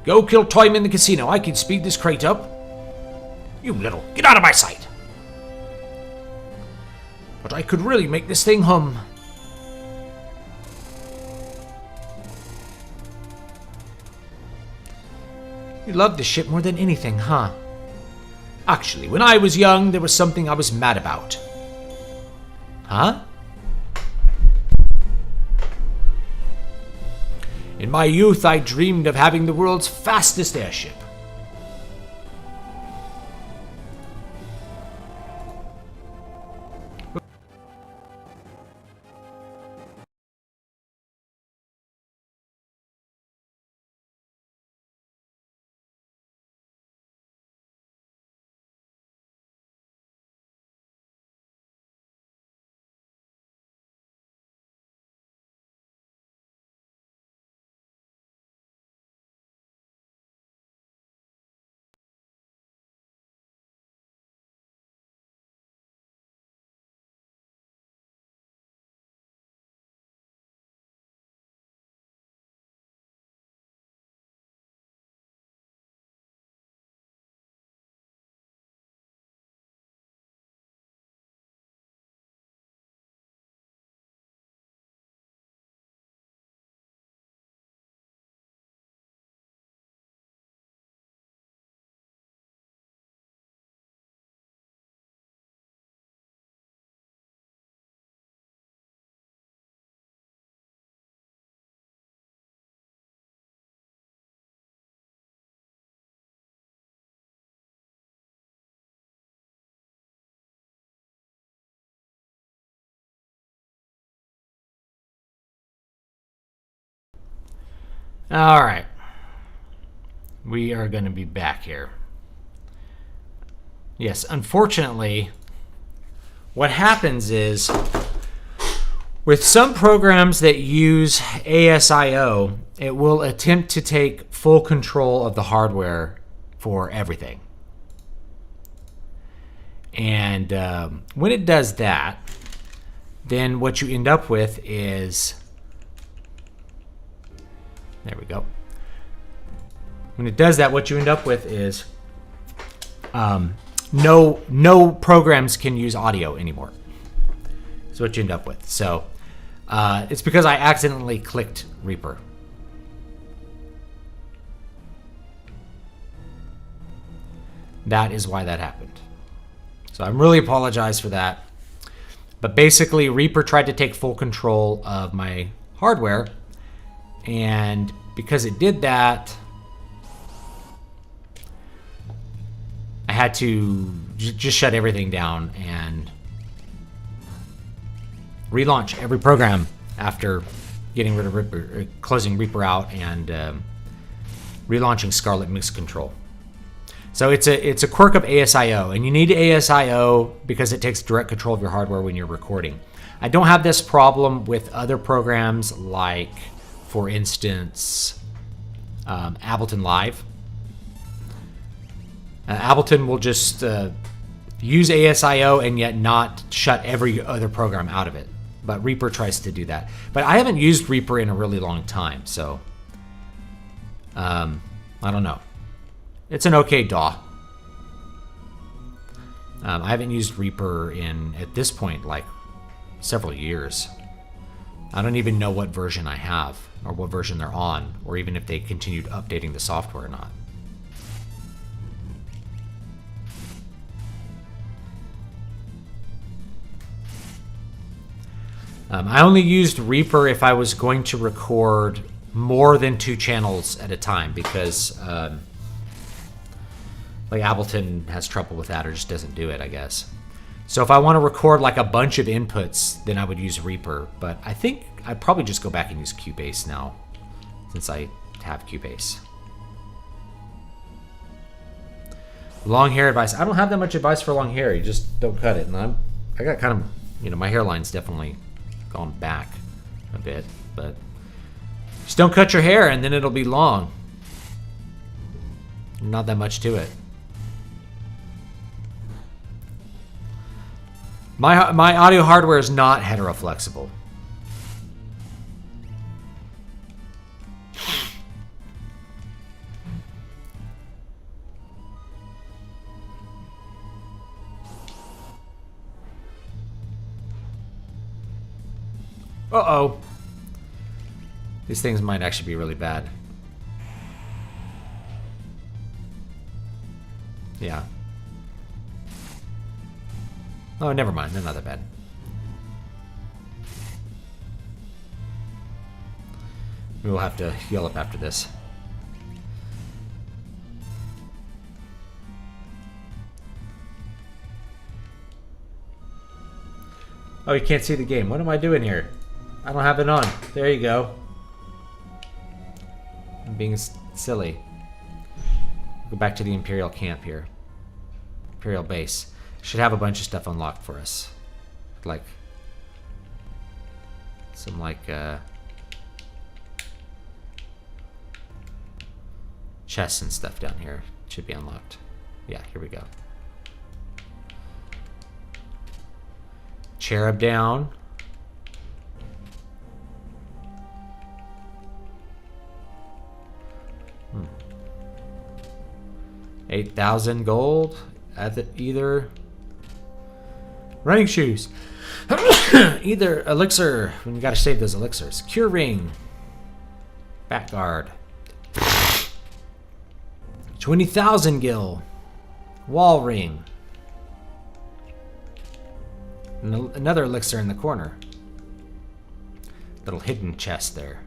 Go kill time in the casino. I can speed this crate up. You little... Get out of my sight. But I could really make this thing hum. You love this ship more than anything, huh? Actually, when I was young, there was something I was mad about. Huh? In my youth, I dreamed of having the world's fastest airship. All right. We are going to be back here. Yes, unfortunately, what happens is with some programs that use ASIO, it will attempt to take full control of the hardware for everything. And when it does that, then what you end up with is... There we go. When it does that, what you end up with is no programs can use audio anymore. That's what you end up with. So it's because I accidentally clicked Reaper. That is why that happened. So I really apologize for that. But basically, Reaper tried to take full control of my hardware. And because it did that, I had to just shut everything down and relaunch every program after getting rid of Reaper, closing Reaper out, and relaunching Scarlet Mix Control. So it's a quirk of ASIO, and you need ASIO because it takes direct control of your hardware when you're recording. I don't have this problem with other programs like, for instance, Ableton Live. Ableton will just use ASIO and yet not shut every other program out of it. But Reaper tries to do that. But I haven't used Reaper in a really long time, so I don't know. It's an okay DAW. I haven't used Reaper in, at this point, like several years. I don't even know what version I have, or what version they're on, or even if they continued updating the software or not. I only used Reaper if I was going to record more than 2 channels at a time, because like Ableton has trouble with that, or just doesn't do it, I guess. So if I want to record like a bunch of inputs, then I would use Reaper. But I think I'd probably just go back and use Cubase now, since I have Cubase. Long hair advice. I don't have that much advice for long hair. You just don't cut it. And I got kind of, my hairline's definitely gone back a bit. But just don't cut your hair and then it'll be long. Not that much to it. My audio hardware is not heteroflexible. Uh-oh. These things might actually be really bad. Yeah. Oh, never mind. They're not that bad. We'll have to heal up after this. Oh, you can't see the game. What am I doing here? I don't have it on. There you go. I'm being silly. Go back to the Imperial camp here. Imperial base. Should have a bunch of stuff unlocked for us. Like... some, like, chests and stuff down here. Should be unlocked. Yeah, here we go. Cherub down. Hmm. 8,000 gold at the either. Running shoes. Either elixir. We gotta save those elixirs. Cure ring. Back guard. 20,000 gil. Wall ring. Another elixir in the corner. Little hidden chest there.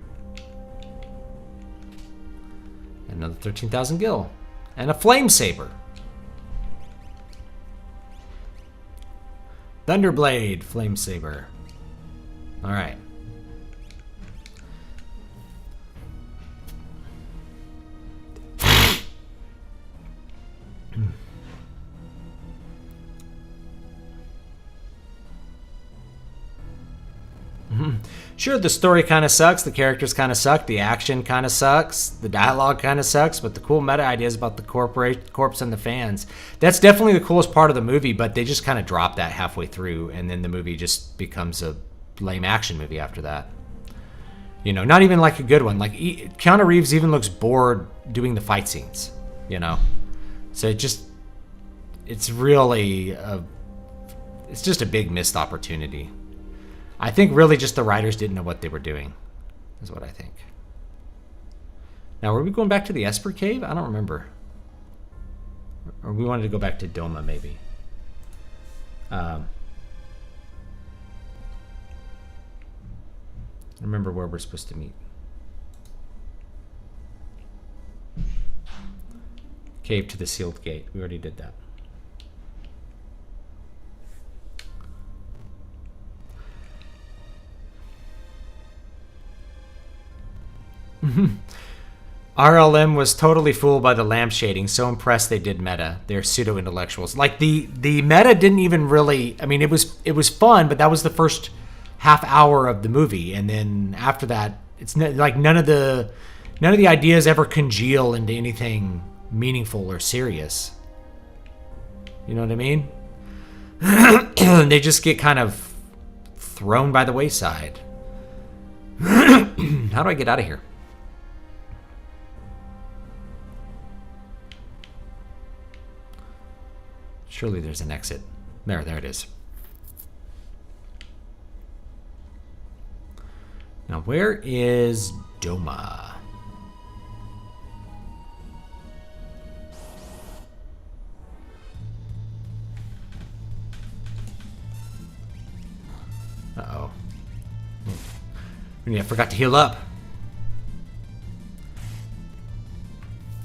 Another 13,000 gil. And a flame saber. Thunderblade flame saber. Alright. Sure, the story kind of sucks, the characters kind of suck, the action kind of sucks, the dialogue kind of sucks, but the cool meta ideas about the corpse and the fans, that's definitely the coolest part of the movie, but they just kind of drop that halfway through, and then the movie just becomes a lame action movie after that. You know, not even like a good one. Like, Keanu Reeves even looks bored doing the fight scenes, you know? So it's really, it's just a big missed opportunity. I think really just the writers didn't know what they were doing, is what I think. Now, were we going back to the Esper Cave? I don't remember. Or we wanted to go back to Doma, maybe. I remember where we're supposed to meet. Cave to the sealed gate. We already did that. RLM was totally fooled by the lamp shading. So impressed they did meta. They're pseudo intellectuals. Like the meta didn't even really. I mean, it was fun, but that was the first half hour of the movie, and then after that, it's like none of the ideas ever congeal into anything meaningful or serious. You know what I mean? They just get kind of thrown by the wayside. How do I get out of here? Surely there's an exit. There it is. Now, where is Doma? Uh-oh. I forgot to heal up.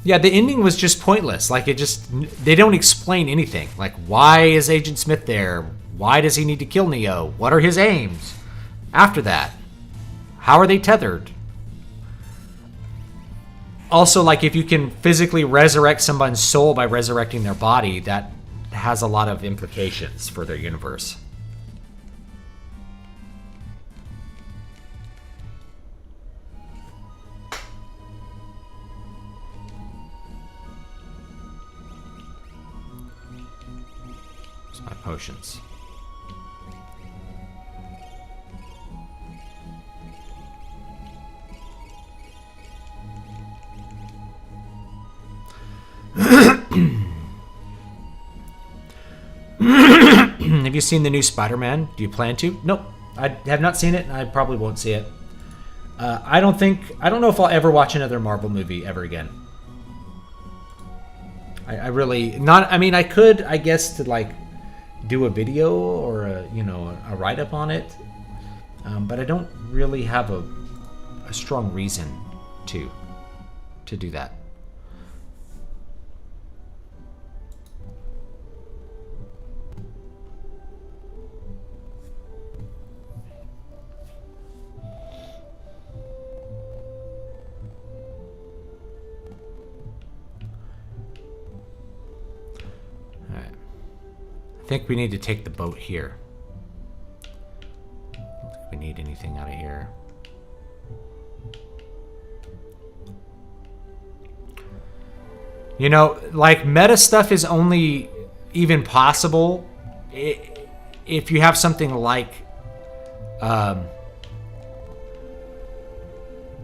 Yeah, the ending was just pointless. Like, they don't explain anything. Like, why is Agent Smith there? Why does he need to kill Neo? What are his aims? After that, how are they tethered? Also, like, if you can physically resurrect someone's soul by resurrecting their body, that has a lot of implications for their universe. Potions. Have you seen the new Spider-Man? Do you plan to? Nope. I have not seen it, and I probably won't see it. I don't know if I'll ever watch another Marvel movie ever again. I really not. I mean, I could, I guess, to like do a video or a write-up on it, but I don't really have a strong reason to do that. I think we need to take the boat here. I don't think we need anything out of here. You know, like, meta stuff is only even possible if you have something like,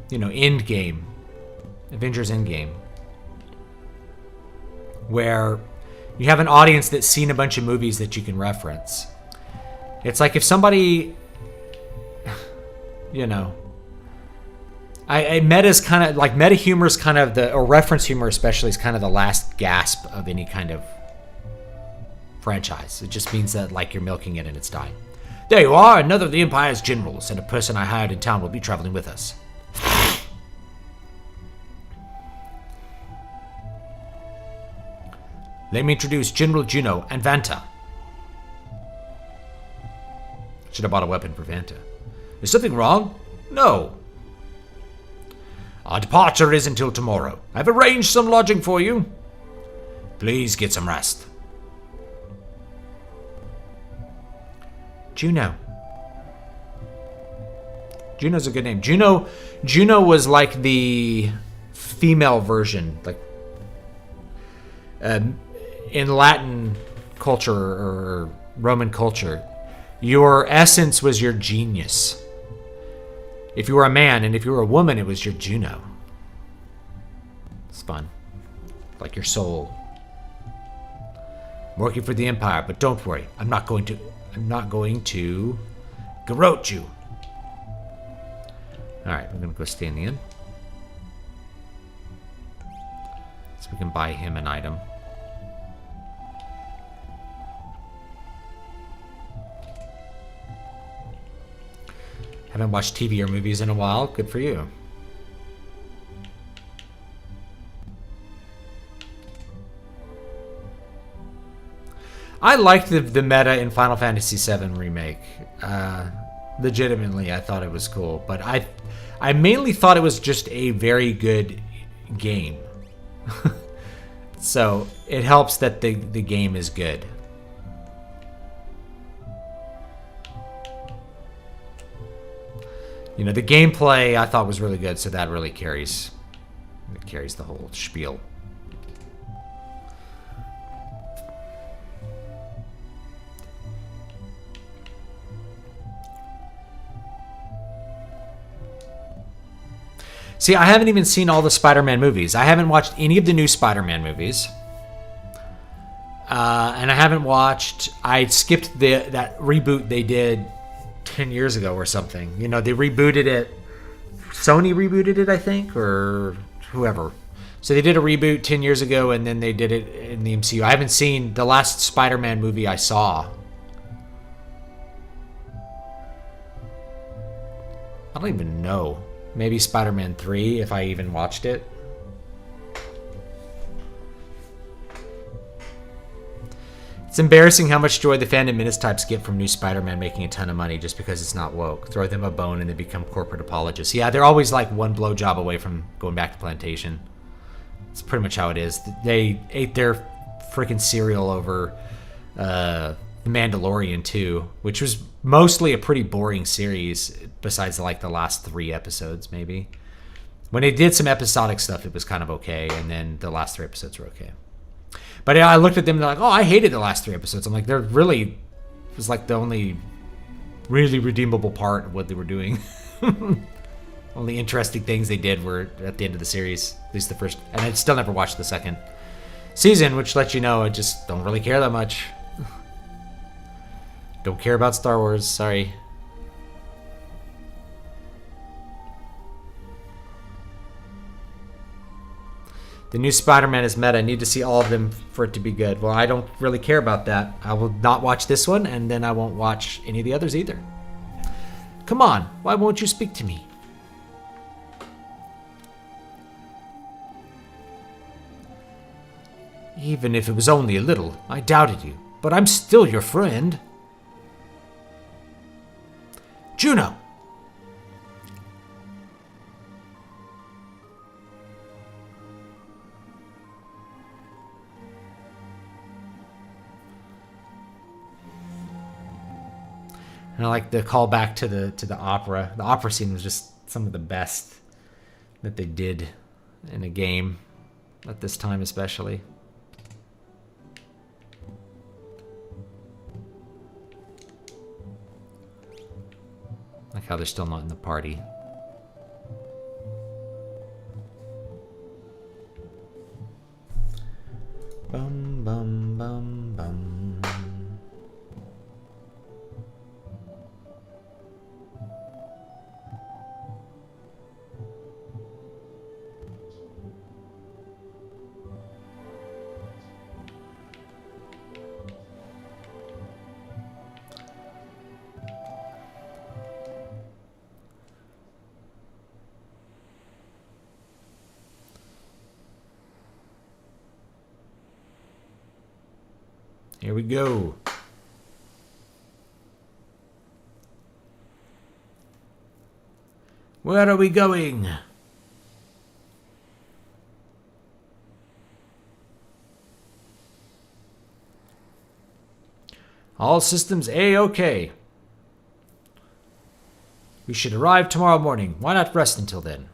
you know, Endgame, Avengers Endgame, where you have an audience that's seen a bunch of movies that you can reference. It's like if somebody, you know, meta's kind of like, meta humor is kind of or reference humor especially, is kind of the last gasp of any kind of franchise. It just means that, like, you're milking it and it's dying. There you are, another of the Empire's generals, and a person I hired in town will be traveling with us. Let me introduce General Juno and Vanta. Should have bought a weapon for Vanta. Is something wrong? No. Our departure is until tomorrow. I've arranged some lodging for you. Please get some rest. Juno. Juno's a good name. Juno was like the female version, like, in Latin culture or Roman culture, your essence was your genius. If you were a man, and if you were a woman, it was your Juno. It's fun. Like your soul. I'm working for the Empire, but don't worry. I'm not going to garrote you. Alright, we're gonna go stay in the inn. So we can buy him an item. Haven't watched TV or movies in a while. Good for you. I liked the meta in Final Fantasy VII Remake. Legitimately, I thought it was cool. But I mainly thought it was just a very good game. So it helps that the game is good. You know, the gameplay I thought was really good, so that really carries the whole spiel. See, I haven't even seen all the Spider-Man movies. I haven't watched any of the new Spider-Man movies. And I haven't watched... I skipped that reboot they did 10 years ago or something. You know, they rebooted it. Sony rebooted it, I think, or whoever. So they did a reboot 10 years ago, and then they did it in the MCU. I haven't seen the last Spider-Man movie I saw. I don't even know. Maybe Spider-Man 3, if I even watched it. It's embarrassing how much joy the fandom menace types get from new Spider-Man making a ton of money just because it's not woke. Throw them a bone and they become corporate apologists. Yeah, they're always like one blowjob away from going back to Plantation. It's pretty much how it is. They ate their freaking cereal over The Mandalorian too, which was mostly a pretty boring series besides like the last 3 episodes maybe. When they did some episodic stuff, it was kind of okay, and then the last 3 episodes were okay. But yeah, I looked at them and they're like, oh, I hated the last 3 episodes. I'm like, they're really, it was like the only really redeemable part of what they were doing. Only interesting things they did were at the end of the series, at least the first, and I still never watched the second season, which lets you know I just don't really care that much. Don't care about Star Wars, sorry. The new Spider-Man is meta. I need to see all of them for it to be good. Well, I don't really care about that. I will not watch this one, and then I won't watch any of the others either. Come on, why won't you speak to me? Even if it was only a little, I doubted you, but I'm still your friend. Juno! And I like the callback to the opera. The opera scene was just some of the best that they did in a game at this time, especially. Like how they're still not in the party. Bum bum bum bum. Here we go. Where are we going? All systems A-OK. We should arrive tomorrow morning. Why not rest until then?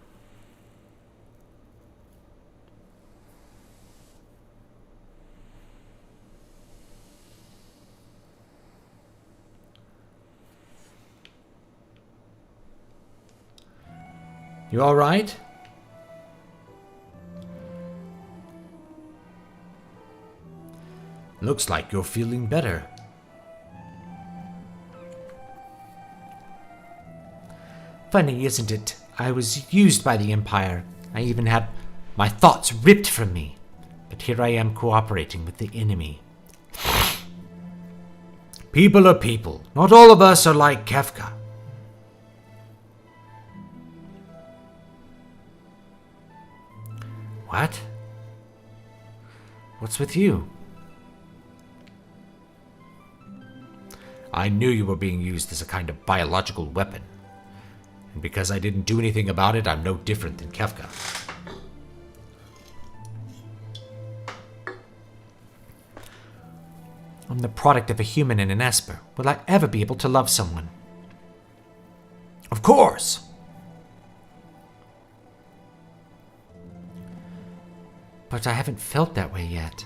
You all right? Looks like you're feeling better. Funny, isn't it? I was used by the Empire. I even had my thoughts ripped from me. But here I am cooperating with the enemy. People are people. Not all of us are like Kefka. What? What's with you? I knew you were being used as a kind of biological weapon. And because I didn't do anything about it, I'm no different than Kefka. I'm the product of a human and an Esper. Will I ever be able to love someone? Of course! But I haven't felt that way yet.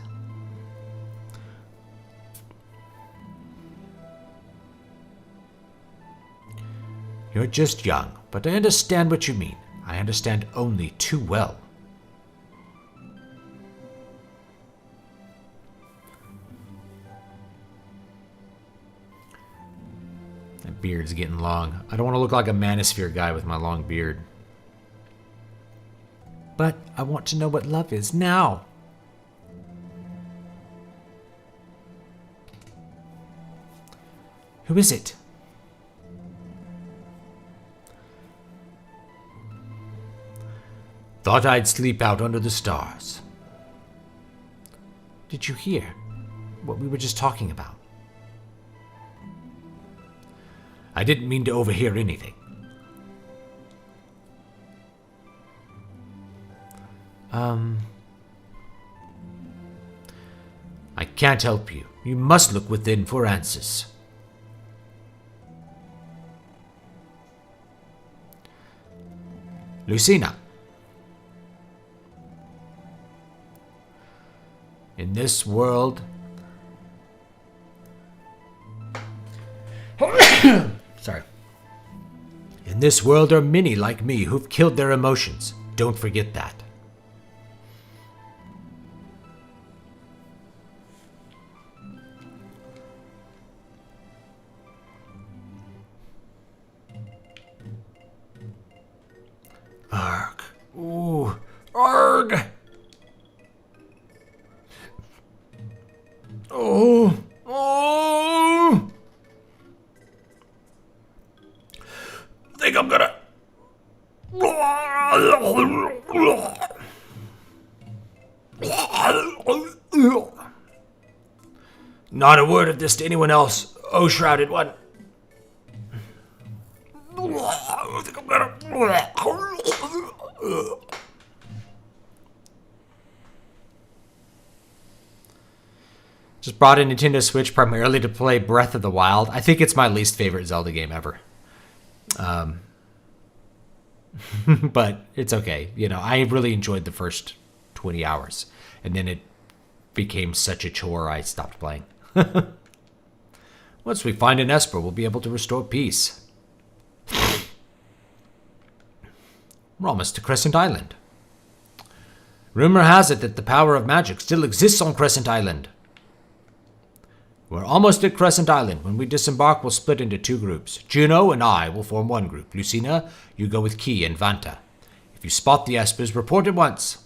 You're just young, but I understand what you mean. I understand only too well. That beard's getting long. I don't want to look like a manosphere guy with my long beard. But I want to know what love is now. Who is it? Thought I'd sleep out under the stars. Did you hear what we were just talking about? I didn't mean to overhear anything. I can't help you. You must look within for answers. Lucina. In this world... Sorry. In this world are many like me who've killed their emotions. Don't forget that. Arg. Ooh. Arg! Oh. Oh. I think I'm gonna... Not a word of this to anyone else, oh shrouded one. Just brought a Nintendo Switch primarily to play Breath of the Wild. I think it's my least favorite Zelda game ever. But it's okay. You know, I really enjoyed the first 20 hours. And then it became such a chore I stopped playing. Once we find an Esper, we'll be able to restore peace. We're almost to Crescent Island. Rumor has it that the power of magic still exists on Crescent Island. We're almost at Crescent Island. When we disembark, we'll split into 2 groups. Juno and I will form 1 group. Lucina, you go with Key and Vanta. If you spot the Espers, report at once.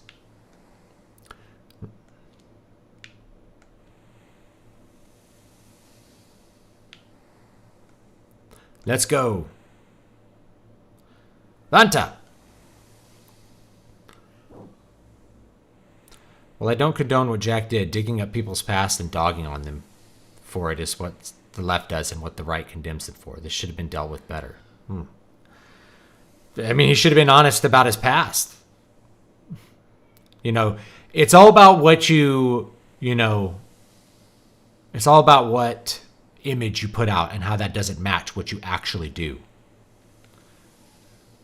Let's go. Vanta! Well, I don't condone what Jack did, digging up people's past and dogging on them for it is what the left does and what the right condemns them for. This should have been dealt with better. I mean, he should have been honest about his past. You know, it's all about what it's all about what image you put out and how that doesn't match what you actually do.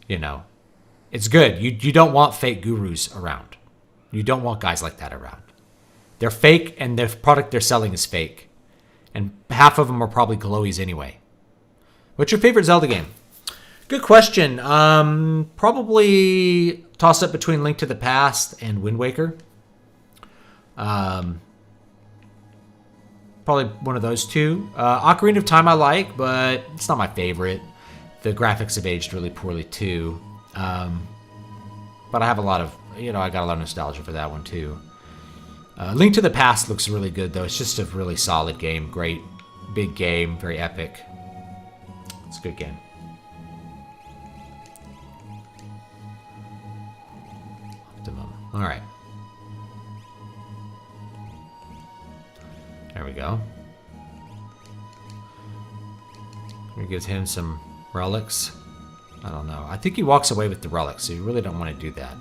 You know, it's good. You don't want fake gurus around. You don't want guys like that around. They're fake and the product they're selling is fake. And half of them are probably glowies anyway. What's your favorite Zelda game? Good question. Probably toss up between Link to the Past and Wind Waker. Probably one of those 2. Ocarina of Time I like, but it's not my favorite. The graphics have aged really poorly too. But I have a lot of, I got a lot of nostalgia for that one too. Link to the Past looks really good, though. It's just a really solid game. Great, big game, very epic. It's a good game. Optimum. All right. There we go. He gives him some relics. I don't know. I think he walks away with the relics, so you really don't want to do that.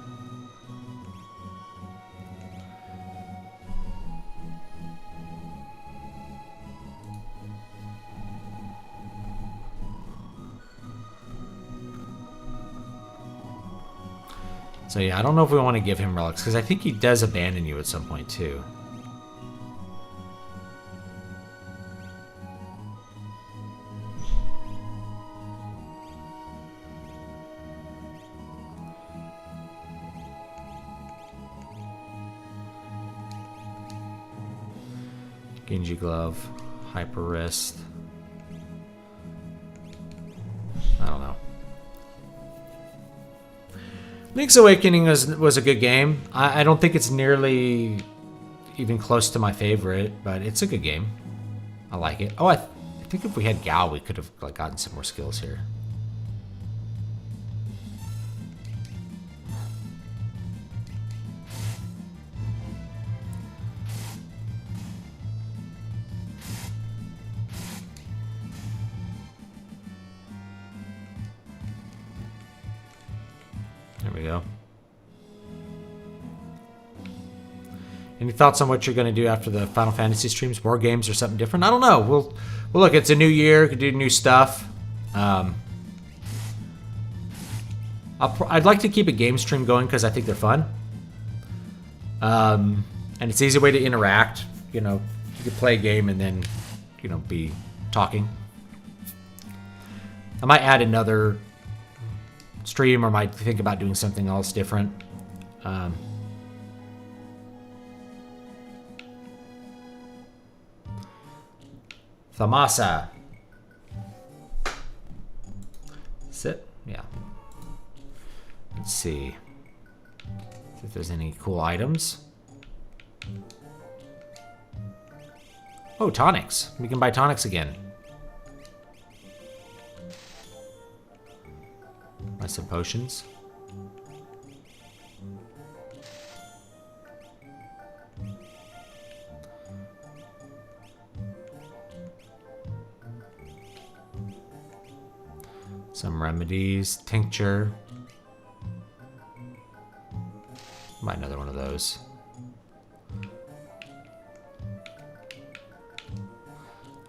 So yeah, I don't know if we want to give him relics, because I think he does abandon you at some point too. Genji Glove, Hyper Wrist. I don't know. Link's Awakening was a good game. I don't think it's nearly even close to my favorite, but it's a good game. I like it. Oh, I think if we had Gao, we could have gotten some more skills here. There we go. Any thoughts on what you're going to do after the Final Fantasy streams? More games or something different? I don't know. We'll look. It's a new year. Could do new stuff. I'd like to keep a game stream going because I think they're fun. And it's an easy way to interact. You could play a game and then, be talking. I might add another stream or might think about doing something else different. Thamasa. Sit? Yeah. Let's see if there's any cool items. Oh, tonics. We can buy tonics again. Buy some potions. Some remedies. Tincture. Might another one of those.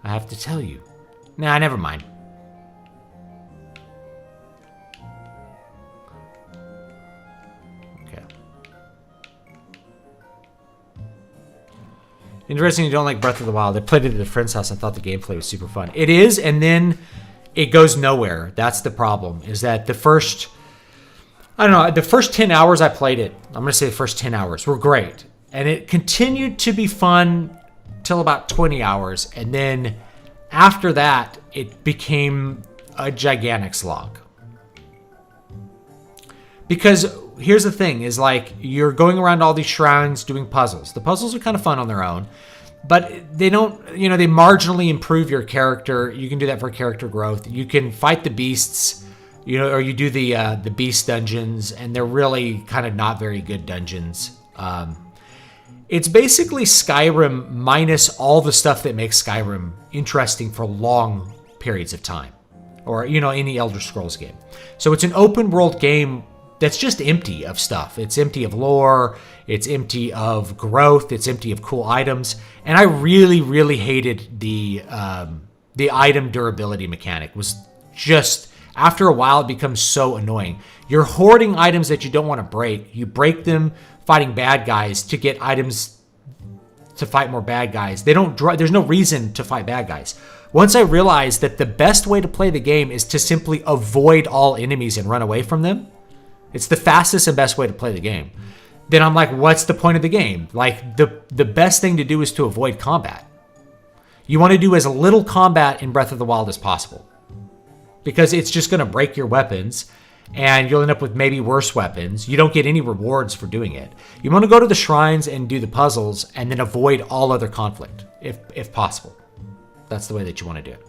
I have to tell you. Nah, never mind. Okay. Interesting you don't like Breath of the Wild. I played it at a friend's house. I thought the gameplay was super fun. It is, and then it goes nowhere. That's the problem, is that the first... I don't know, the first 10 hours I played it, I'm going to say the first 10 hours were great. And it continued to be fun till about 20 hours. And then after that, it became a gigantic slog. Because here's the thing, is like you're going around all these shrines doing puzzles. The puzzles are kind of fun on their own, but they don't, they marginally improve your character. You can do that for character growth. You can fight the beasts, or you do the beast dungeons, and they're really kind of not very good dungeons. It's basically Skyrim minus all the stuff that makes Skyrim interesting for long periods of time, or any Elder Scrolls game. So it's an open world game that's just empty of stuff. It's empty of lore. It's empty of growth. It's empty of cool items. And I really, really hated the item durability mechanic. It was just, after a while, it becomes so annoying. You're hoarding items that you don't want to break. You break them fighting bad guys to get items to fight more bad guys. There's no reason to fight bad guys. Once I realized that the best way to play the game is to simply avoid all enemies and run away from them, it's the fastest and best way to play the game, then I'm like, what's the point of the game? Like, the best thing to do is to avoid combat. You want to do as little combat in Breath of the Wild as possible, because it's just going to break your weapons, and you'll end up with maybe worse weapons. You don't get any rewards for doing it. You want to go to the shrines and do the puzzles, and then avoid all other conflict, if possible. That's the way that you want to do it.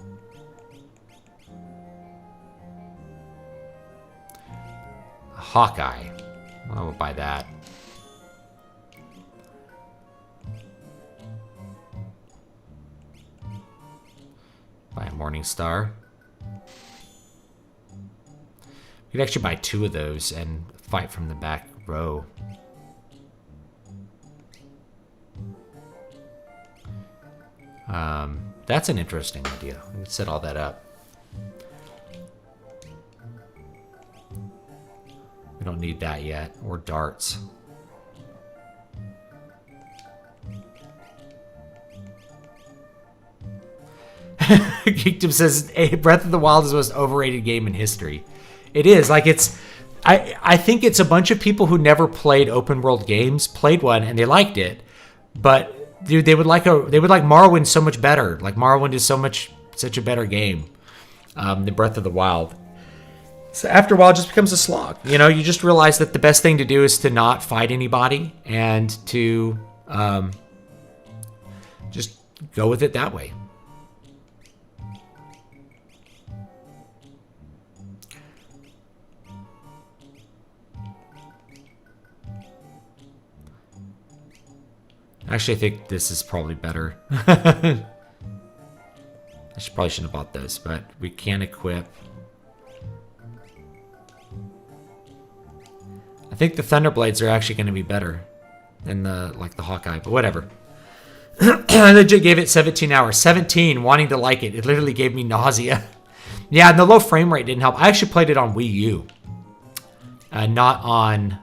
Hawkeye. I will buy that. Buy a Morning Star. You could actually buy 2 of those and fight from the back row. That's an interesting idea. Let's set all that up. We don't need that yet, or darts. Geekdom says, hey, Breath of the Wild is the most overrated game in history. It is. Like, I think it's a bunch of people who never played open world games, played one, and they liked it. But dude, they would like Morrowind so much better. Like, Morrowind is such a better game than Breath of the Wild. So after a while, it just becomes a slog. You just realize that the best thing to do is to not fight anybody and to just go with it that way. Actually, I think this is probably better. I probably shouldn't have bought this, but we can equip. I think the Thunderblades are actually going to be better than the Hawkeye, but whatever. I legit gave it 17 hours. 17, wanting to like it. It literally gave me nausea. Yeah, and the low frame rate didn't help. I actually played it on Wii U. Not on...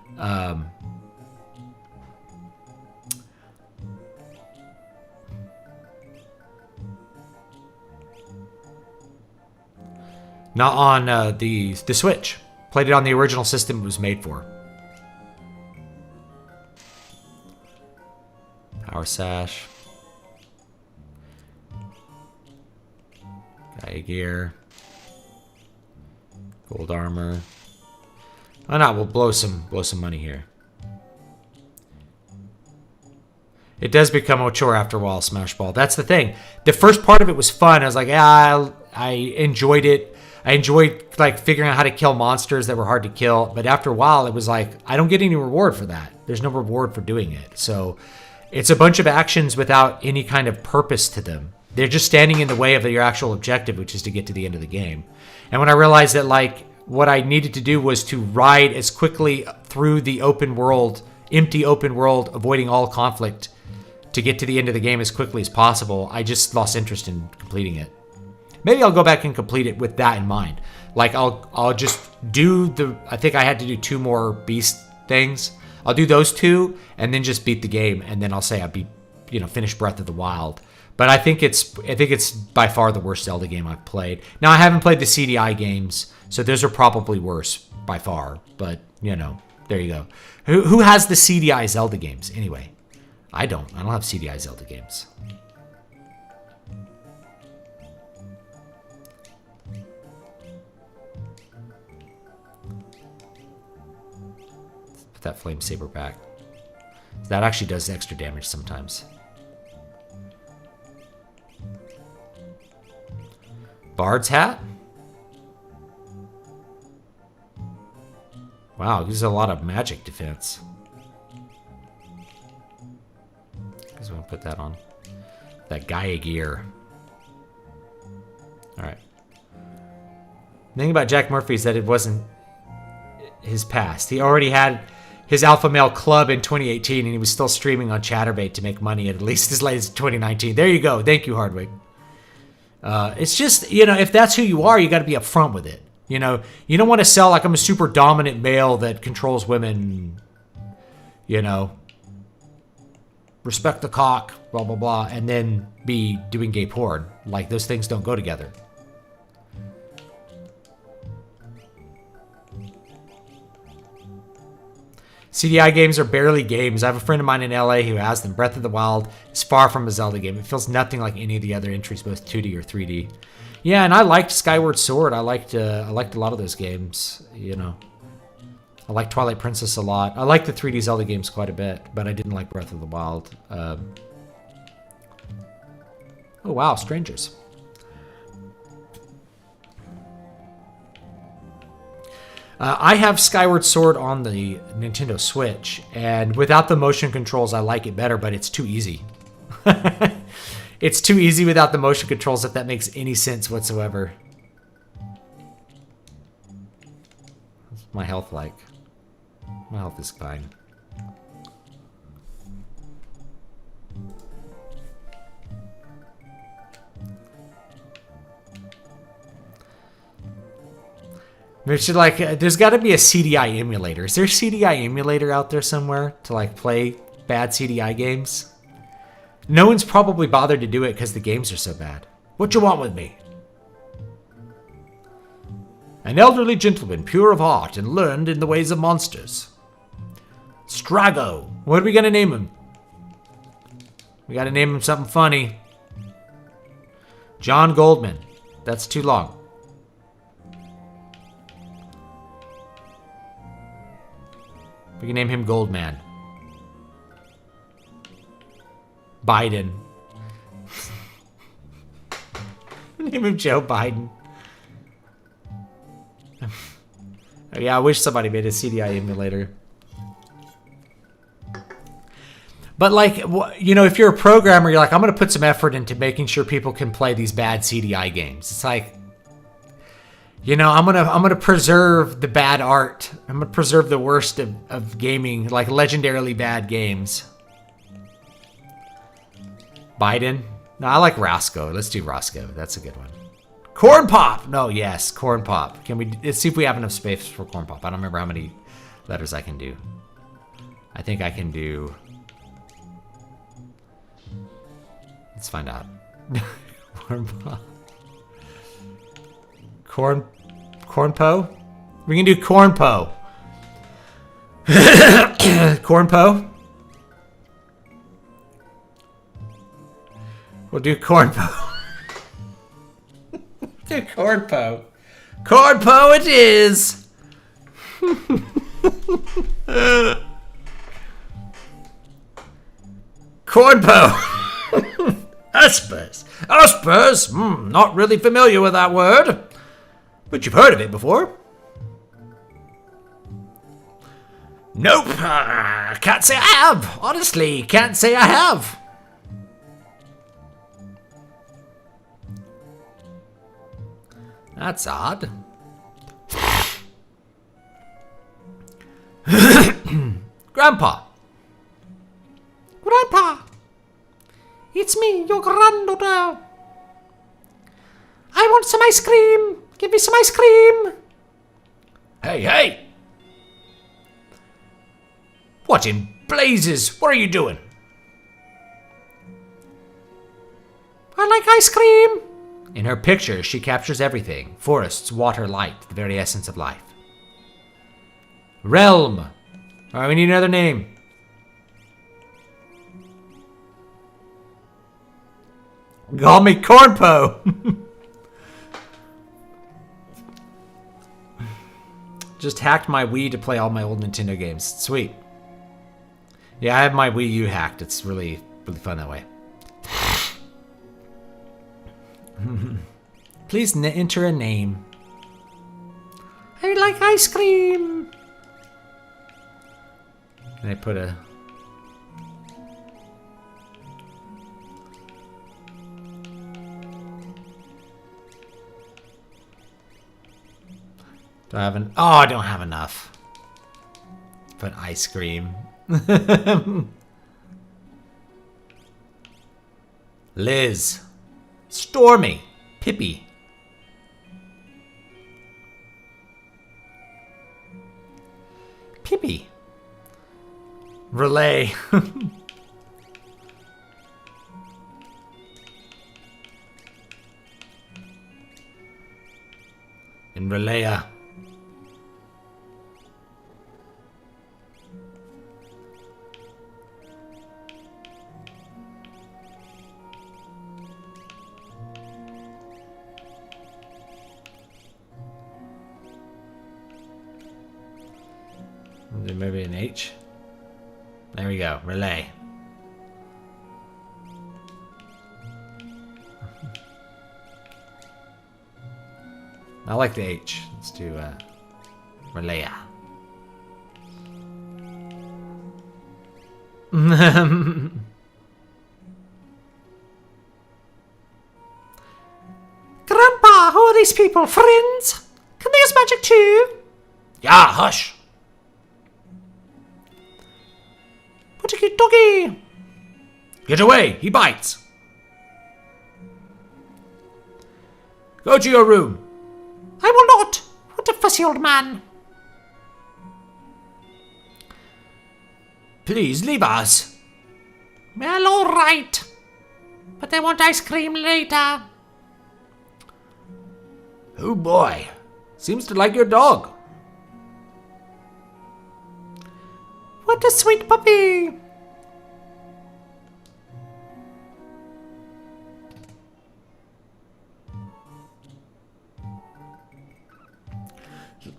not on the Switch. Played it on the original system it was made for. Power Sash. Gaia Gear. Gold Armor. Oh no, we'll blow some money here. It does become a chore after a while, Smash Ball. That's the thing. The first part of it was fun. I was like, I enjoyed it. I enjoyed figuring out how to kill monsters that were hard to kill. But after a while, it was like, I don't get any reward for that. There's no reward for doing it. So it's a bunch of actions without any kind of purpose to them. They're just standing in the way of your actual objective, which is to get to the end of the game. And when I realized that, like, what I needed to do was to ride as quickly through the open world, empty open world, avoiding all conflict, to get to the end of the game as quickly as possible, I just lost interest in completing it. Maybe I'll go back and complete it with that in mind. Like, I'll just do I think I had to do 2 more beast things. I'll do those 2 and then just beat the game, and then I'll say I finish Breath of the Wild. But I think it's by far the worst Zelda game I've played. Now, I haven't played the CDI games, so those are probably worse by far. But, there you go. Who has the CDI Zelda games anyway? I don't have CDI Zelda games. Put that flame saber back. That actually does extra damage sometimes. Bard's hat? Wow, gives a lot of magic defense. I guess I'm gonna put that on. That Gaia gear. Alright. The thing about Jack Murphy is that it wasn't his past. He already had his Alpha Male Club in 2018, and he was still streaming on Chatterbait to make money at least as late as 2019. There you go. Thank you, Hardwick. It's just, if that's who you are, you got to be upfront with it. You don't want to sell like I'm a super dominant male that controls women, respect the cock, blah, blah, blah, and then be doing gay porn. Like, those things don't go together. CDI games are barely games. I have a friend of mine in LA who has them. Breath of the Wild is far from a Zelda game. It feels nothing like any of the other entries, both 2D or 3D. Yeah, and I liked Skyward Sword. I liked a lot of those games. I liked Twilight Princess a lot. I liked the 3D Zelda games quite a bit, but I didn't like Breath of the Wild. Oh wow, strangers. I have Skyward Sword on the Nintendo Switch, and without the motion controls, I like it better, but it's too easy. It's too easy without the motion controls, if that makes any sense whatsoever. What's my health like? My health is fine. There's got to be a CDI emulator. Is there a CDI emulator out there somewhere to like play bad CDI games? No one's probably bothered to do it because the games are so bad. What you want with me? An elderly gentleman, pure of heart and learned in the ways of monsters. Strago. What are we gonna name him? We gotta name him something funny. John Goldman. That's too long. We can name him Goldman. Biden. Name him Joe Biden. Yeah, I wish somebody made a CDI emulator. But like, if you're a programmer, you're like, I'm going to put some effort into making sure people can play these bad CDI games. It's like, I'm gonna preserve the bad art. I'm gonna preserve the worst of gaming, like legendarily bad games. Biden? No, I like Roscoe. Let's do Roscoe. That's a good one. Corn Pop! No, yes, Corn Pop. Let's see if we have enough space for Corn Pop. I don't remember how many letters I can do. I think I can do... Let's find out. Corn Pop. Cornpo? We can do Cornpo. Cornpo? We'll do Cornpo. Do Cornpo. Cornpo it is! Cornpo! Uspers. Uspers? Not really familiar with that word. But you've heard of it before. Nope. Can't say I have. Honestly, can't say I have. That's odd. Grandpa! Grandpa! It's me, your granddaughter. I want some ice cream. Give me some ice cream. Hey, hey! What in blazes? What are you doing? I like ice cream. In her picture, she captures everything. Forests, water, light, the very essence of life. Realm. All right, we need another name. Call me Cornpo. Just hacked my Wii to play all my old Nintendo games. Sweet. Yeah, I have my Wii U hacked. It's really, really fun that way. Please enter a name. I like ice cream. And I put a... Do I have an... Oh, I don't have enough. Put ice cream. Liz. Stormy. Pippi. Pippi. Relay. And Relia. Maybe an H. There we go. Relay. I like the H. Let's do Relia. Grandpa, who are these people? Friends? Can they use magic too? Yeah, hush. What a cute doggy! Get away! He bites! Go to your room. I will not! What a fussy old man! Please leave us. Well, all right. But I want ice cream later. Oh boy. Seems to like your dog. What a sweet puppy!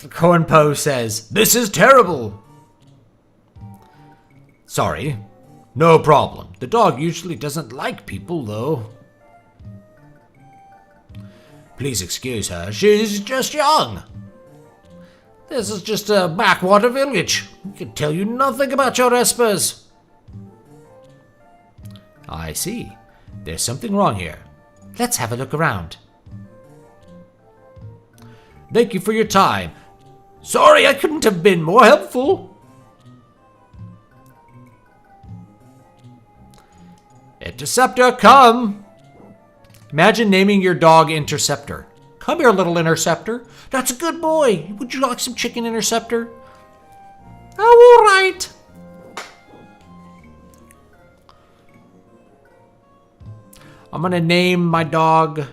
Cornpo says, "This is terrible." Sorry. No problem. The dog usually doesn't like people, though. Please excuse her. She's just young. This is just a backwater village. We can tell you nothing about your espers. I see. There's something wrong here. Let's have a look around. Thank you for your time. Sorry I couldn't have been more helpful. Interceptor, come. Imagine naming your dog Interceptor. Come here, little Interceptor. That's a good boy. Would you like some chicken, Interceptor? Oh, all right. I'm going to name my dog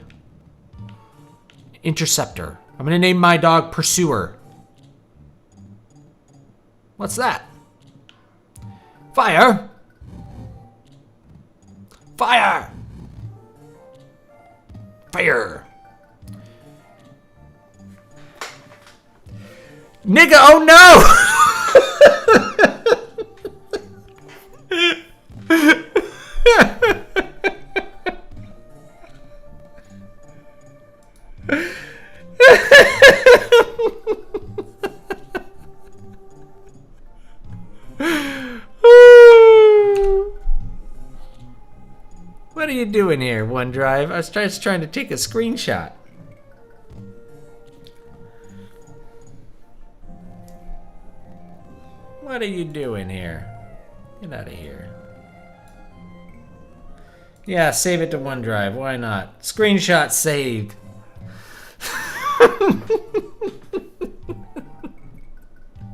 Interceptor. I'm going to name my dog Pursuer. What's that? Fire. Fire. Fire. Nigga, oh no! What are you doing here, OneDrive? I was just trying to take a screenshot. are you doing here? Get out of here. Yeah, save it to OneDrive. Why not? Screenshot saved.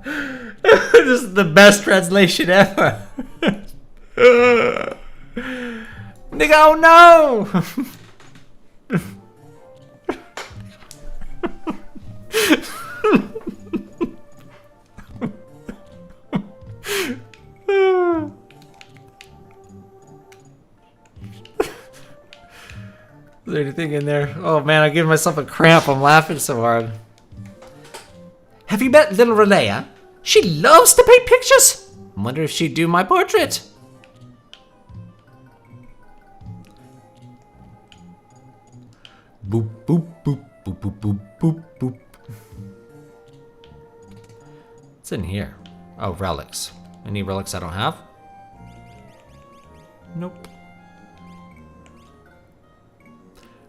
This is the best translation ever. Nigga, oh no! Is there anything in there? Oh man, I'm giving myself a cramp. I'm laughing so hard. Have you met little Relia? She loves to paint pictures. I wonder if she'd do my portrait. Boop, boop, boop, boop, boop, boop, boop, boop. What's in here? Oh, relics. Any relics I don't have? Nope.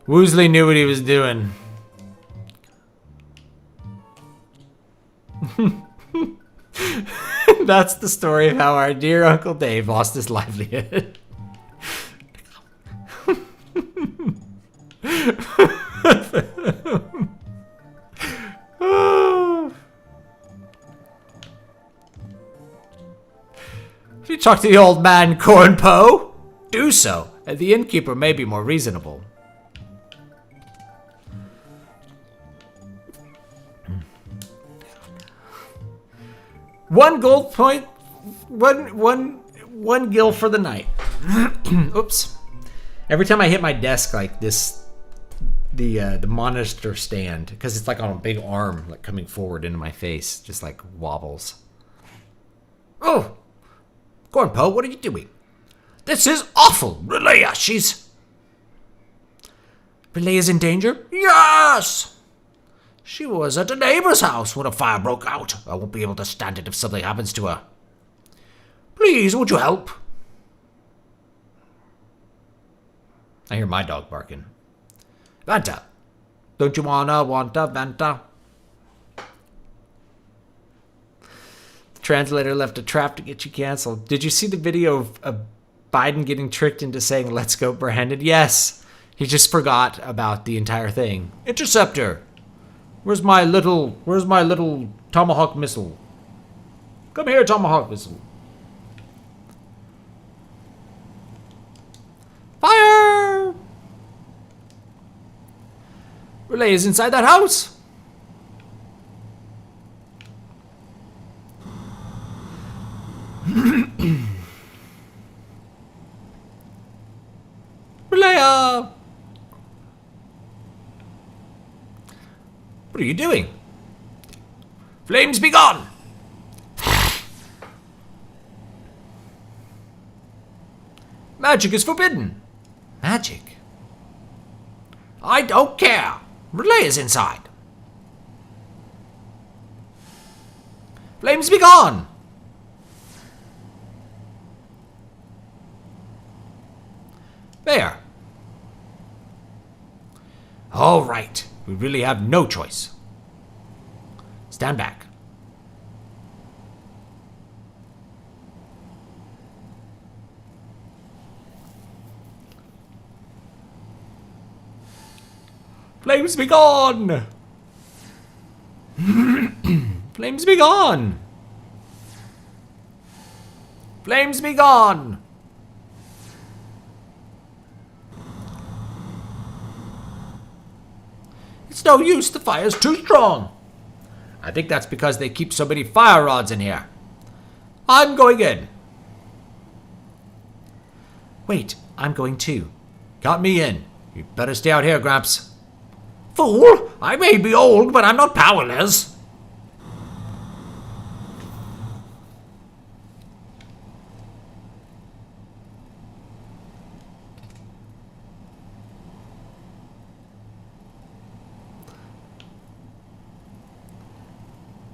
Woosley knew what he was doing. That's the story of how our dear Uncle Dave lost his livelihood. If you talk to the old man Cornpo, do so, and the innkeeper may be more reasonable. One gold point, one gil for the night. Oops. Every time I hit my desk like this, the monitor stand, because it's like on a big arm, like coming forward into my face, just like wobbles. Oh, Cornpo, what are you doing? This is awful, Relia. Relia's in danger? Yes. She was at a neighbor's house when a fire broke out. I won't be able to stand it if something happens to her. Please, would you help? I hear my dog barking. Vanta, don't you want a Vanta? The translator left a trap to get you canceled. Did you see the video of Biden getting tricked into saying, let's go Brandon? Yes. He just forgot about the entire thing. Interceptor. Where's my little tomahawk missile? Come here, tomahawk missile. Fire! Relay is inside that house. Relay! What are you doing? Flames be gone! Magic is forbidden. Magic? I don't care. Relay is inside. Flames be gone! There. All right. We really have no choice. Stand back. Flames be gone! Flames be gone! Flames be gone! It's no use, the fire's too strong. I think that's because they keep so many fire rods in here. I'm going in. Wait, I'm going too. Got me in. You better stay out here, Gramps. Fool! I may be old, but I'm not powerless.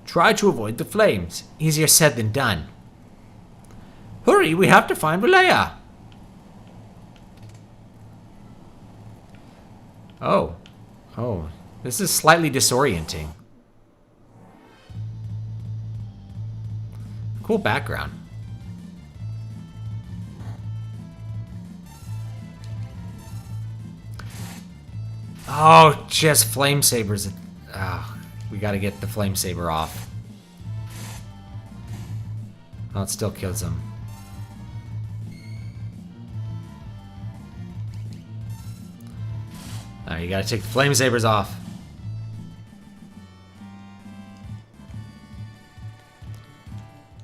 Try to avoid the flames. Easier said than done. Hurry, we have to find Relia. Oh, this is slightly disorienting. Cool background. Oh, just flame sabers. Oh, we got to get the flame saber off. Oh, it still kills him. Alright, you got to take the flame sabers off.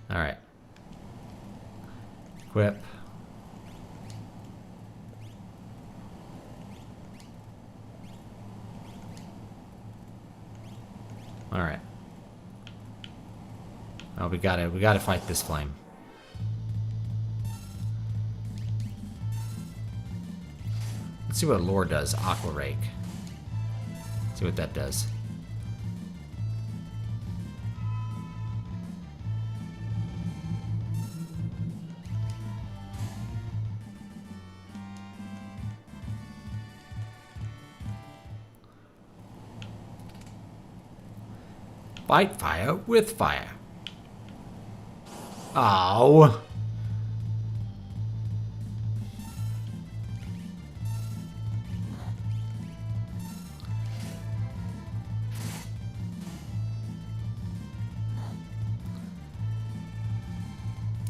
Alright. Equip. Alright. Oh, we gotta fight this flame. Let's see what lore does. Aqua Rake. Let's see what that does. Fight fire with fire. Oh.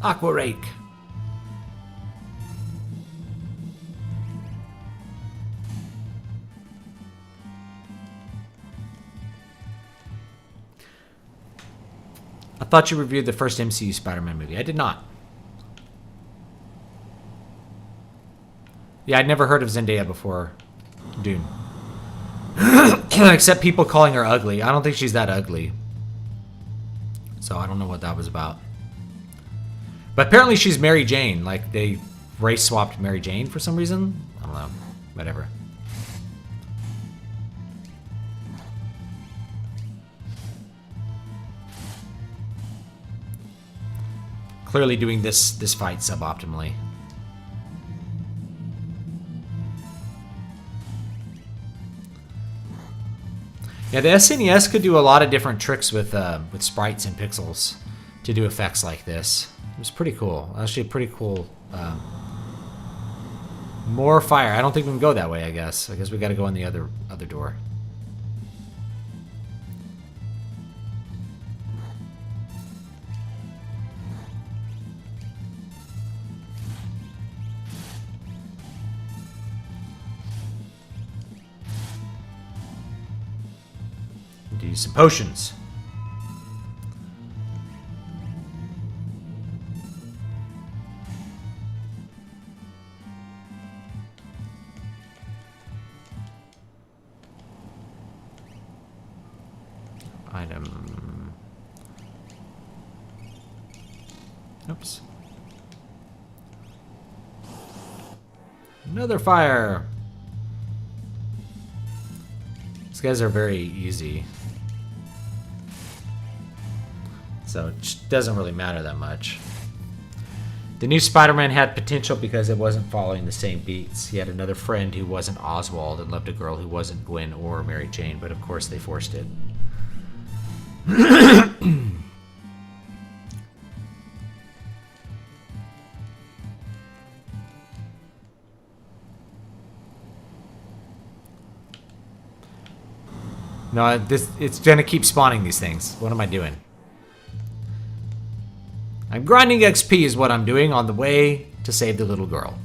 Aqua Rake. I thought you reviewed the first MCU Spider-Man movie. I did not. Yeah, I'd never heard of Zendaya before Dune. Except people calling her ugly. I don't think she's that ugly. So I don't know what that was about. But apparently she's Mary Jane. Like, they race swapped Mary Jane for some reason. I don't know. Whatever. Clearly doing this fight suboptimally. Yeah, the SNES could do a lot of different tricks with sprites and pixels to do effects like this. It was pretty cool. Actually, pretty cool. More fire. I don't think we can go that way, I guess. I guess we got to go in the other door. Do some potions. Item. Oops. Another fire. These guys are very easy. So it doesn't really matter that much. The new Spider-Man had potential because it wasn't following the same beats. He had another friend who wasn't Oswald and loved a girl who wasn't Gwen or Mary Jane, but of course they forced it. No, it's gonna keep spawning these things. What am I doing? I'm grinding XP is what I'm doing on the way to save the little girl.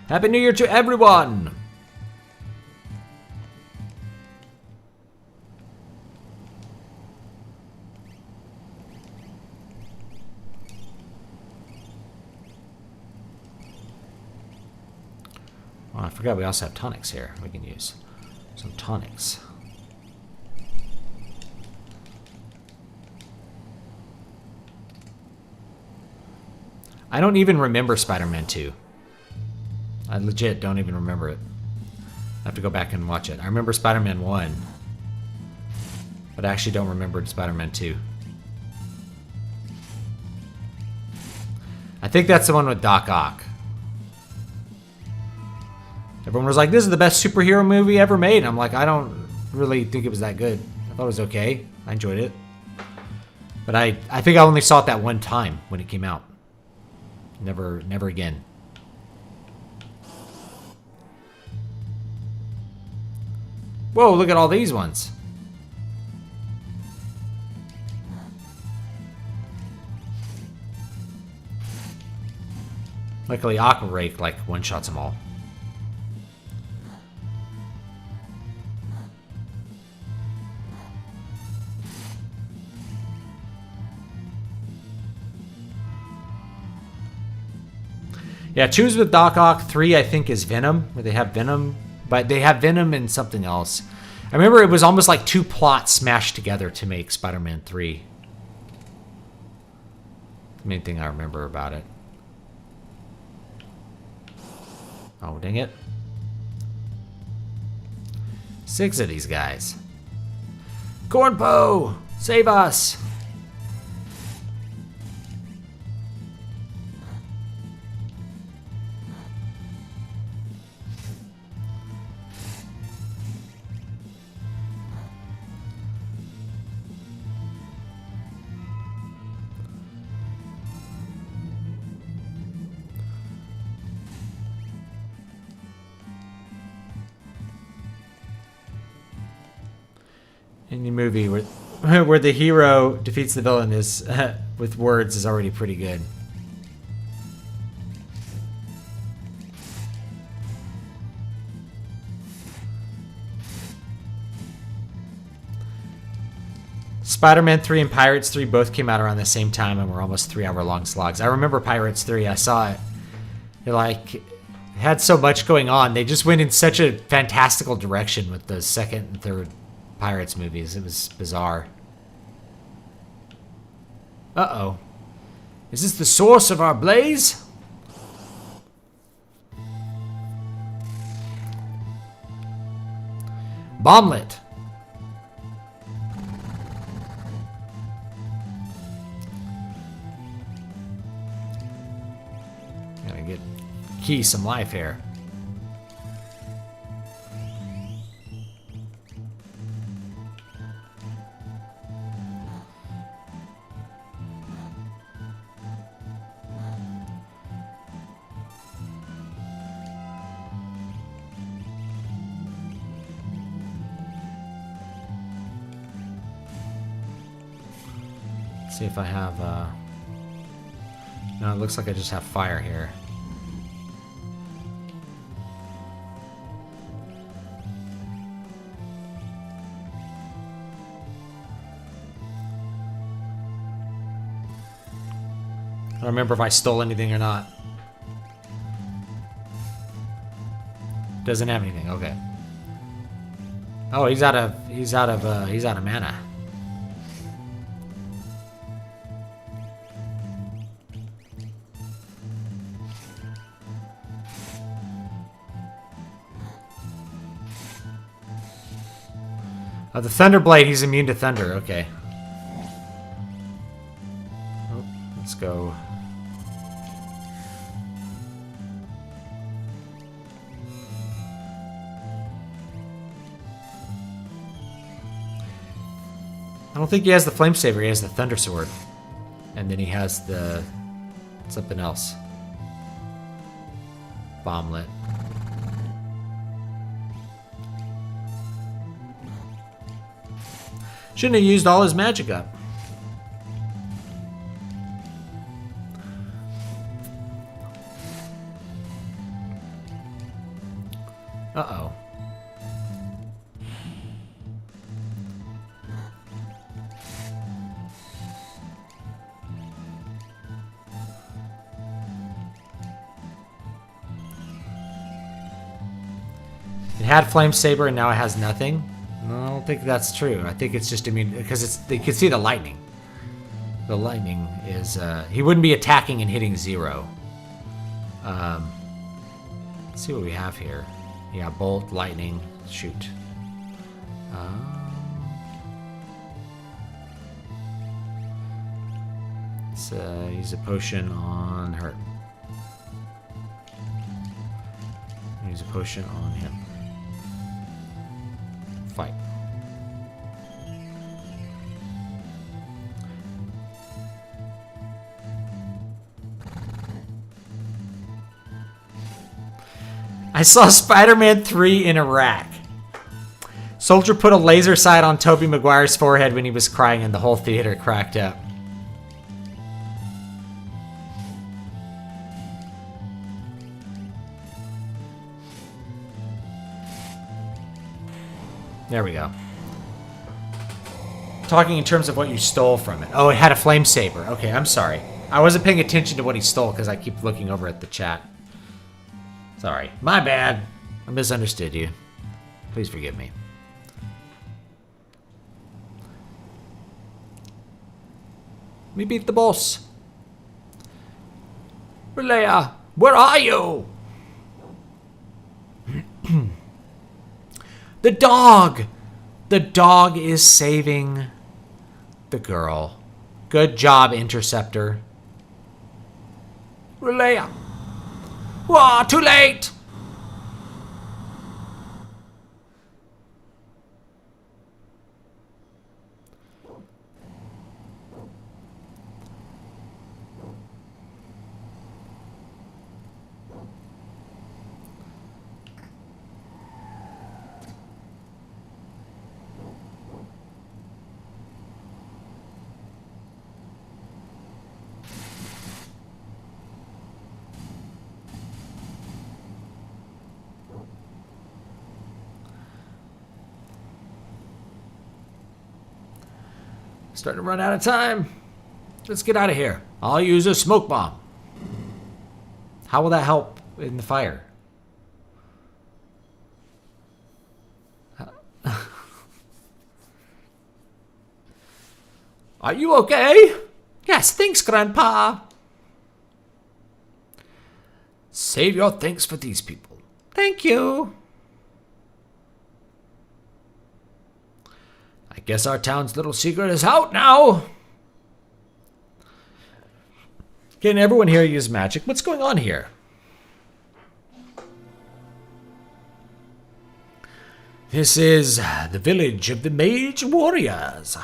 Happy New Year to everyone! Oh, I forgot we also have tonics here. We can use some tonics. I don't even remember Spider-Man 2. I legit don't even remember it. I have to go back and watch it. I remember Spider-Man 1. But I actually don't remember Spider-Man 2. I think that's the one with Doc Ock. Everyone was like, this is the best superhero movie ever made. And I'm like, I don't really think it was that good. I thought it was okay. I enjoyed it. But I think I only saw it that one time when it came out. Never again. Whoa, look at all these ones. Luckily, Aqua Rake, like, one-shots them all. Yeah, Choose with Doc Ock 3, I think, is Venom, where they have Venom. But they have Venom and something else. I remember it was almost like two plots smashed together to make Spider-Man 3. The main thing I remember about it. Oh, dang it. 6 of these guys. Cornpo! Save us! Any movie where the hero defeats the villain is with words is already pretty good. Spider-Man 3 and Pirates 3 both came out around the same time and were almost 3-hour-long slogs. I remember Pirates 3. I saw it. It had so much going on. They just went in such a fantastical direction with the second and third Pirates movies. It was bizarre. Uh-oh. Is this the source of our blaze? Bomblet. Gotta get Key some life here. See if I have, no, it looks like I just have fire here. I don't remember if I stole anything or not. Doesn't have anything, okay. Oh, he's out of mana. Oh, the Thunderblade, he's immune to thunder. Okay. Oh, let's go. I don't think he has the Flame Saber. He has the Thunder Sword. And then he has the something else. Bomblet. Shouldn't have used all his magic up. Uh-oh. It had Flame Saber and now it has nothing. No, I don't think that's true. I think it's just immune because you can see the lightning. The lightning is he wouldn't be attacking and hitting 0. Let's see what we have here. Yeah, bolt, lightning, shoot. Let's use a potion on her. Use a potion on him. Fight. I saw Spider-Man 3 in Iraq. Soldier put a laser sight on Tobey Maguire's forehead when he was crying and the whole theater cracked up. There we go. Talking in terms of what you stole from it. Oh, it had a flame saber. Okay, I'm sorry. I wasn't paying attention to what he stole because I keep looking over at the chat. Sorry. My bad. I misunderstood you. Please forgive me. We beat the boss. Relia, where are you? The dog! The dog is saving the girl. Good job, Interceptor. Relia. Whoa, too late! Starting to run out of time. Let's get out of here. I'll use a smoke bomb. How will that help in the fire? Are you okay? Yes, thanks, Grandpa. Save your thanks for these people. Thank you. I guess our town's little secret is out now. Can everyone here use magic? What's going on here? This is the village of the mage warriors.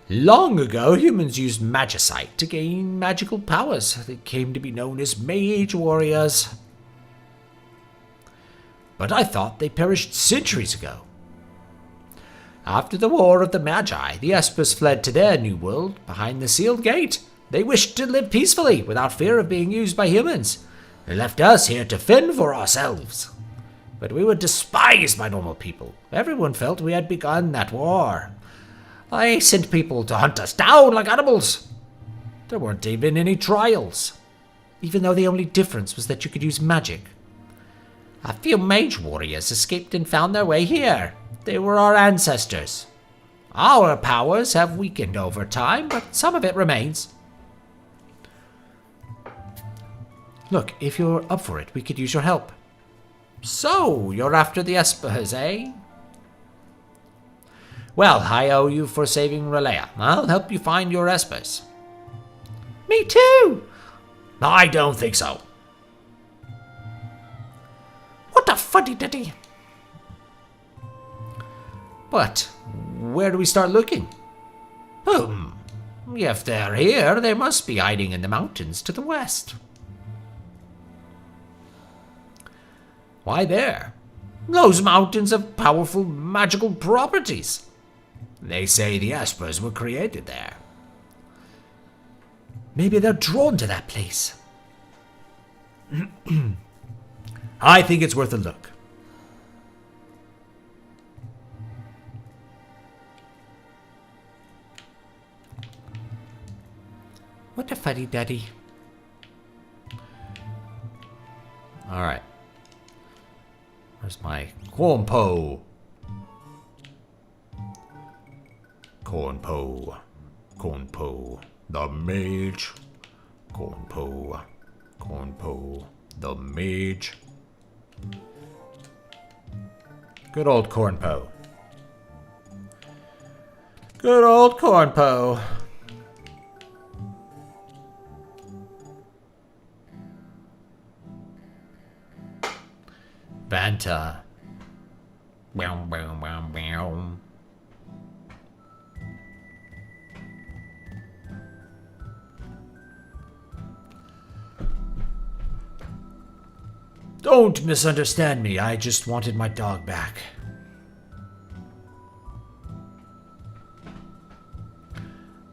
Long ago, humans used magicite to gain magical powers. They came to be known as mage warriors. But I thought they perished centuries ago. After the War of the Magi, the Espers fled to their new world behind the sealed gate. They wished to live peacefully without fear of being used by humans. They left us here to fend for ourselves. But we were despised by normal people. Everyone felt we had begun that war. I sent people to hunt us down like animals. There weren't even any trials, even though the only difference was that you could use magic. A few mage warriors escaped and found their way here. They were our ancestors. Our powers have weakened over time, but some of it remains. Look, if you're up for it, we could use your help. So, you're after the Espers, eh? Well, I owe you for saving Relia. I'll help you find your Espers. Me too! I don't think so. What a fuddy-duddy. But where do we start looking? If they're here, they must be hiding in the mountains to the west. Why there? Those mountains have powerful magical properties. They say the Espers were created there. Maybe they're drawn to that place. I think it's worth a look. What a fuddy-duddy. Alright. Where's my Cornpo? Cornpo. The mage Cornpo. Cornpo. The mage. Good old Cornpo. Good old Cornpo. Vanta. Bow, bow, bow, bow. Don't misunderstand me. I just wanted my dog back.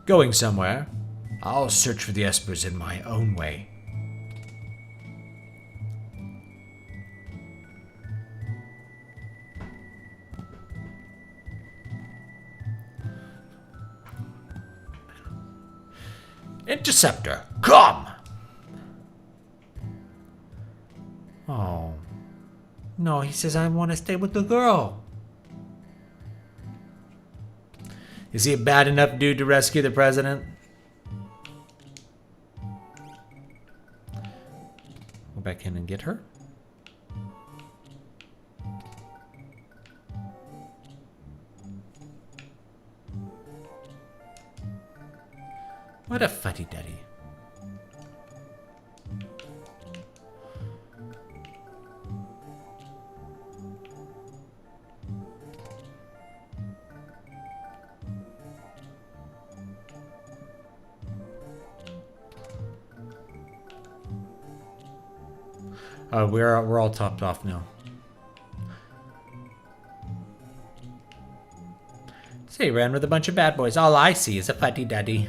Going somewhere. I'll search for the espers in my own way. Interceptor, come! Oh. No, he says I want to stay with the girl. Is he a bad enough dude to rescue the president? Go back in and get her. What a fuddy-duddy. We're all topped off now. So he ran with a bunch of bad boys. All I see is a fuddy-duddy.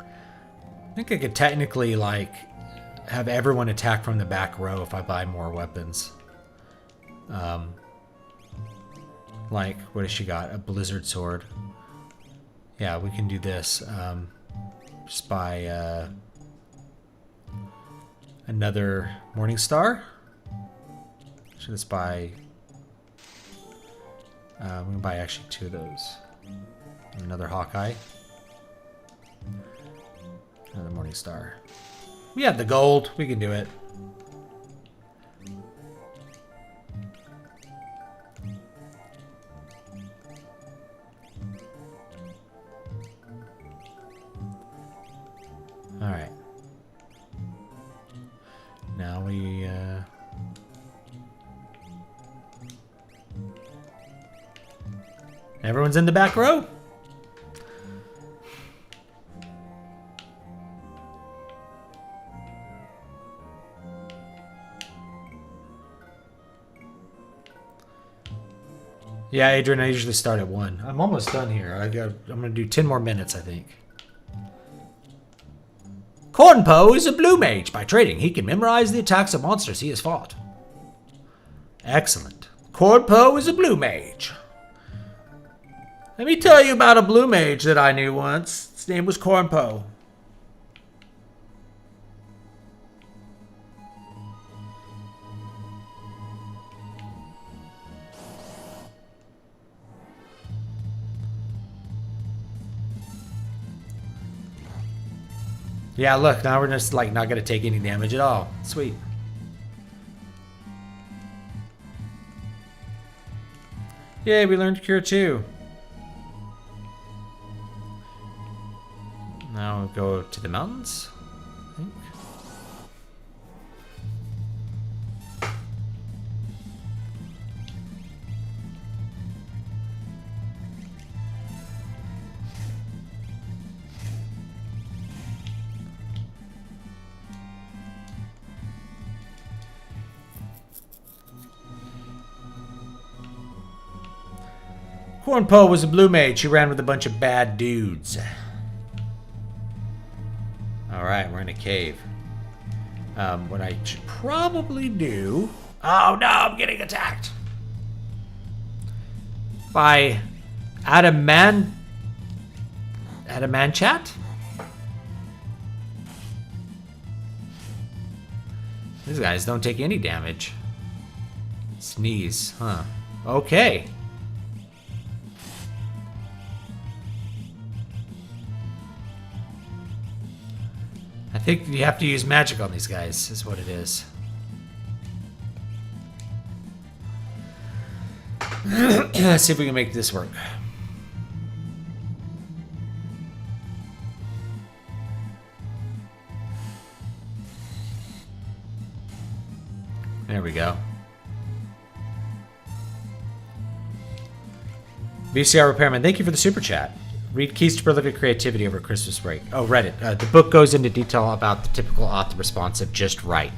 I think I could technically, like, have everyone attack from the back row if I buy more weapons. Like, what has she got? A blizzard sword. Yeah, we can do this. Just buy another Morning Star. Should let's buy. We can buy actually 2 of those. Another Hawkeye. Another Morning Star. We have the gold. We can do it. All right. Now we everyone's in the back row. Yeah, Adrian, I usually start at 1. I'm almost done here. I'm gonna do 10 more minutes, I think. Cornpo is a blue mage. By trading, he can memorize the attacks of monsters he has fought. Excellent. Cornpo is a blue mage. Let me tell you about a blue mage that I knew once. His name was Cornpo. Yeah, look, now we're just like not gonna take any damage at all. Sweet. Yay, we learned Cure 2. Now we'll go to the mountains, I think. Cornpo was a blue mage. He ran with a bunch of bad dudes. Alright, we're in a cave. What I should probably do... Oh no, I'm getting attacked! By Adamantiat? These guys don't take any damage. Sneeze, huh? Okay. think you have to use magic on these guys, is what it is. Let's see if we can make this work. There we go. VCR Repairman, thank you for the super chat. Read Keys to Prolific Creativity over Christmas break. Oh, read it. The book goes into detail about the typical author response of just write.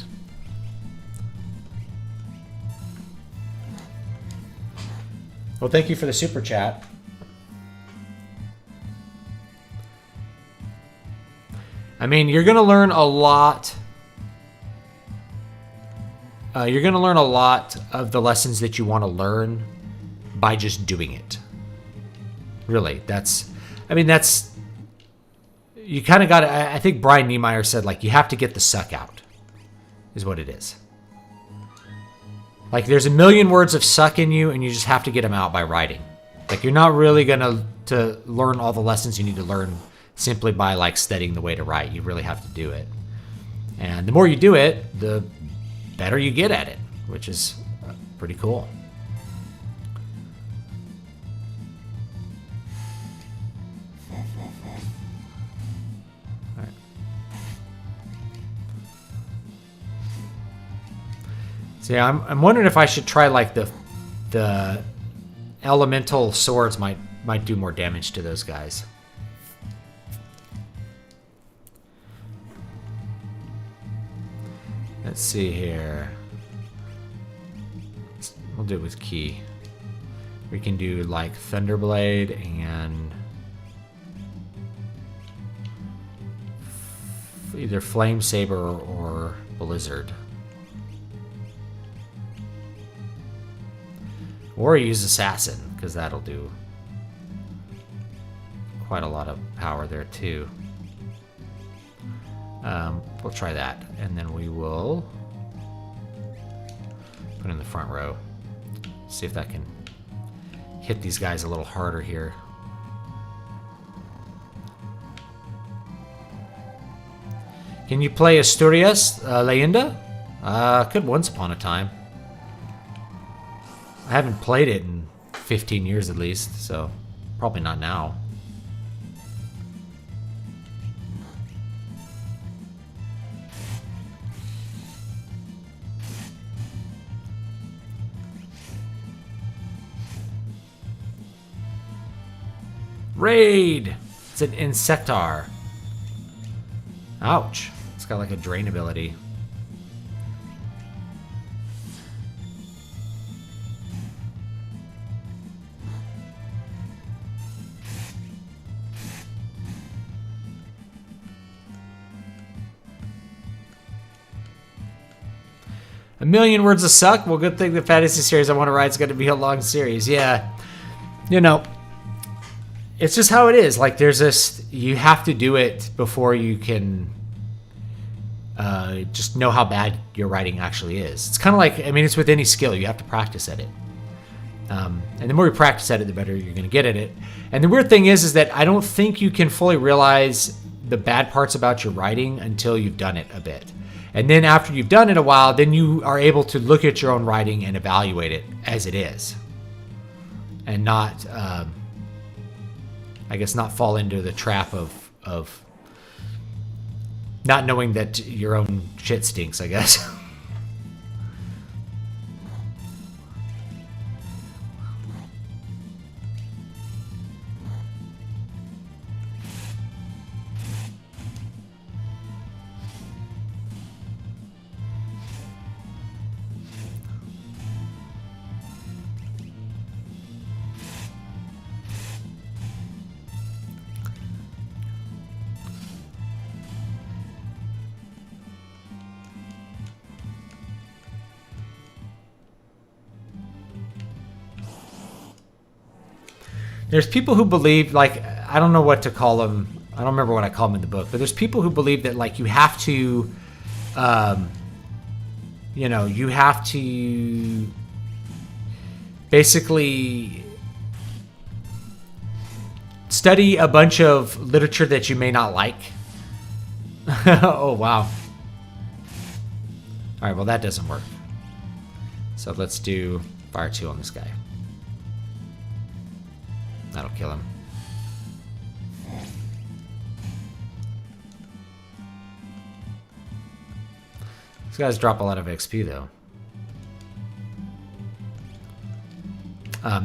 Well, thank you for the super chat. I mean, you're going to learn a lot. You're going to learn a lot of the lessons that you want to learn by just doing it. Really, you kind of got to, I think Brian Niemeyer said, like, you have to get the suck out, is what it is. Like, there's a million words of suck in you, and you just have to get them out by writing. Like, you're not really going to learn all the lessons you need to learn simply by, like, studying the way to write. You really have to do it. And the more you do it, the better you get at it, which is pretty cool. So yeah, I'm wondering if I should try like the elemental swords might do more damage to those guys. Let's see here. We'll do it with key. We can do like Thunderblade and either Flame Saber or Blizzard. Or use Assassin, because that'll do quite a lot of power there too. We'll try that, and then we will put in the front row. See if that can hit these guys a little harder here. Can you play Asturias, Leyenda? Could once upon a time. I haven't played it in 15 years at least, so probably not now. Raid! It's an Insectar. Ouch. It's got like a drain ability. A million words of suck? Well, good thing the fantasy series I want to write is going to be a long series. Yeah. You know, it's just how it is. Like, there's this, you have to do it before you can just know how bad your writing actually is. It's kind of like, I mean, it's with any skill. You have to practice at it. And the more you practice at it, the better you're going to get at it. And the weird thing is that I don't think you can fully realize the bad parts about your writing until you've done it a bit. And then after you've done it a while, then you are able to look at your own writing and evaluate it as it is. And not, I guess, not fall into the trap of not knowing that your own shit stinks, I guess. There's people who believe, like, I don't know what to call them. I don't remember what I call them in the book, but there's people who believe that, like, you have to, you know, you have to basically study a bunch of literature that you may not like Oh, wow. All right, well, that doesn't work. So let's do fire 2 on this guy. That'll kill him. These guys drop a lot of XP, though.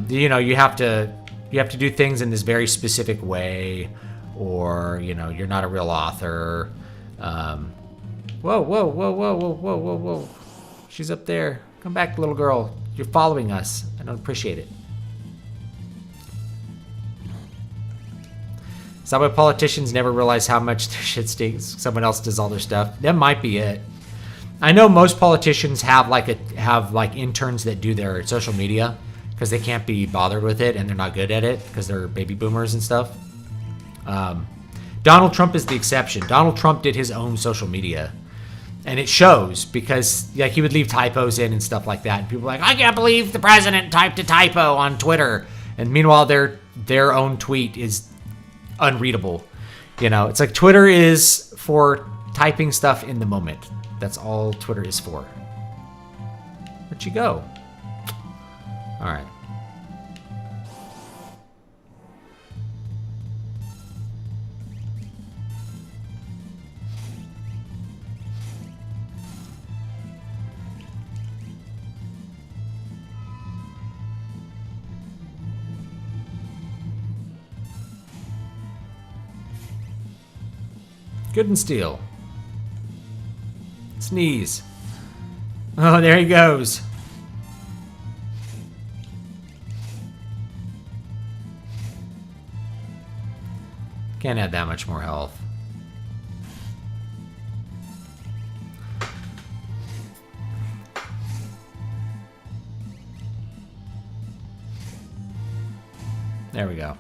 You know, you have to do things in this very specific way, or you know, you're not a real author. Whoa, whoa, whoa, whoa, whoa, whoa, whoa, whoa! She's up there. Come back, little girl. You're following us. I don't appreciate it. Is that why politicians never realize how much their shit stinks? Someone else does all their stuff. That might be it. I know most politicians have like interns that do their social media because they can't be bothered with it and they're not good at it because they're baby boomers and stuff. Donald Trump is the exception. Donald Trump did his own social media, and it shows because like he would leave typos in and stuff like that, and people are like, I can't believe the president typed a typo on Twitter, and meanwhile their own tweet is unreadable. You know, it's like Twitter is for typing stuff in the moment. That's all Twitter is for. Where'd you go? All right. Good and steal. Sneeze. Oh, there he goes. Can't add that much more health. There we go.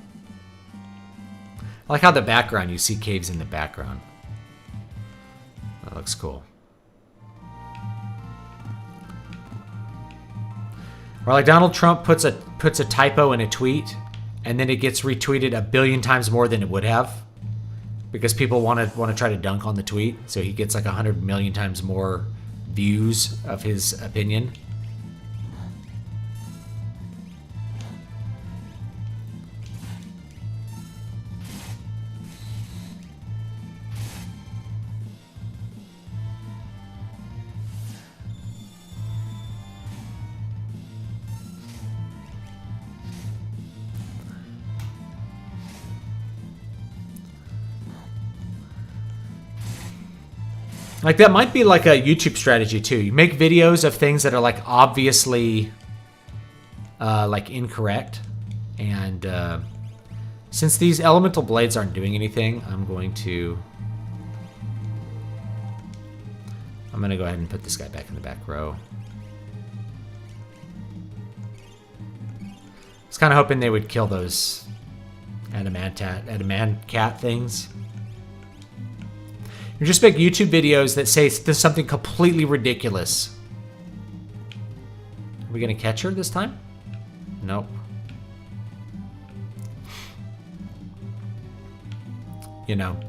I like how the background, you see caves in the background. That looks cool. Or like Donald Trump puts a typo in a tweet, and then it gets retweeted 1 billion times more than it would have, because people want to try to dunk on the tweet. So he gets like 100 million times more views of his opinion. Like that might be like a YouTube strategy too. You make videos of things that are like obviously like incorrect, and since these elemental blades aren't doing anything, I'm gonna go ahead and put this guy back in the back row. I was kind of hoping they would kill those adamant cat things. You just make YouTube videos that say something completely ridiculous. Are we gonna catch her this time? Nope. You know,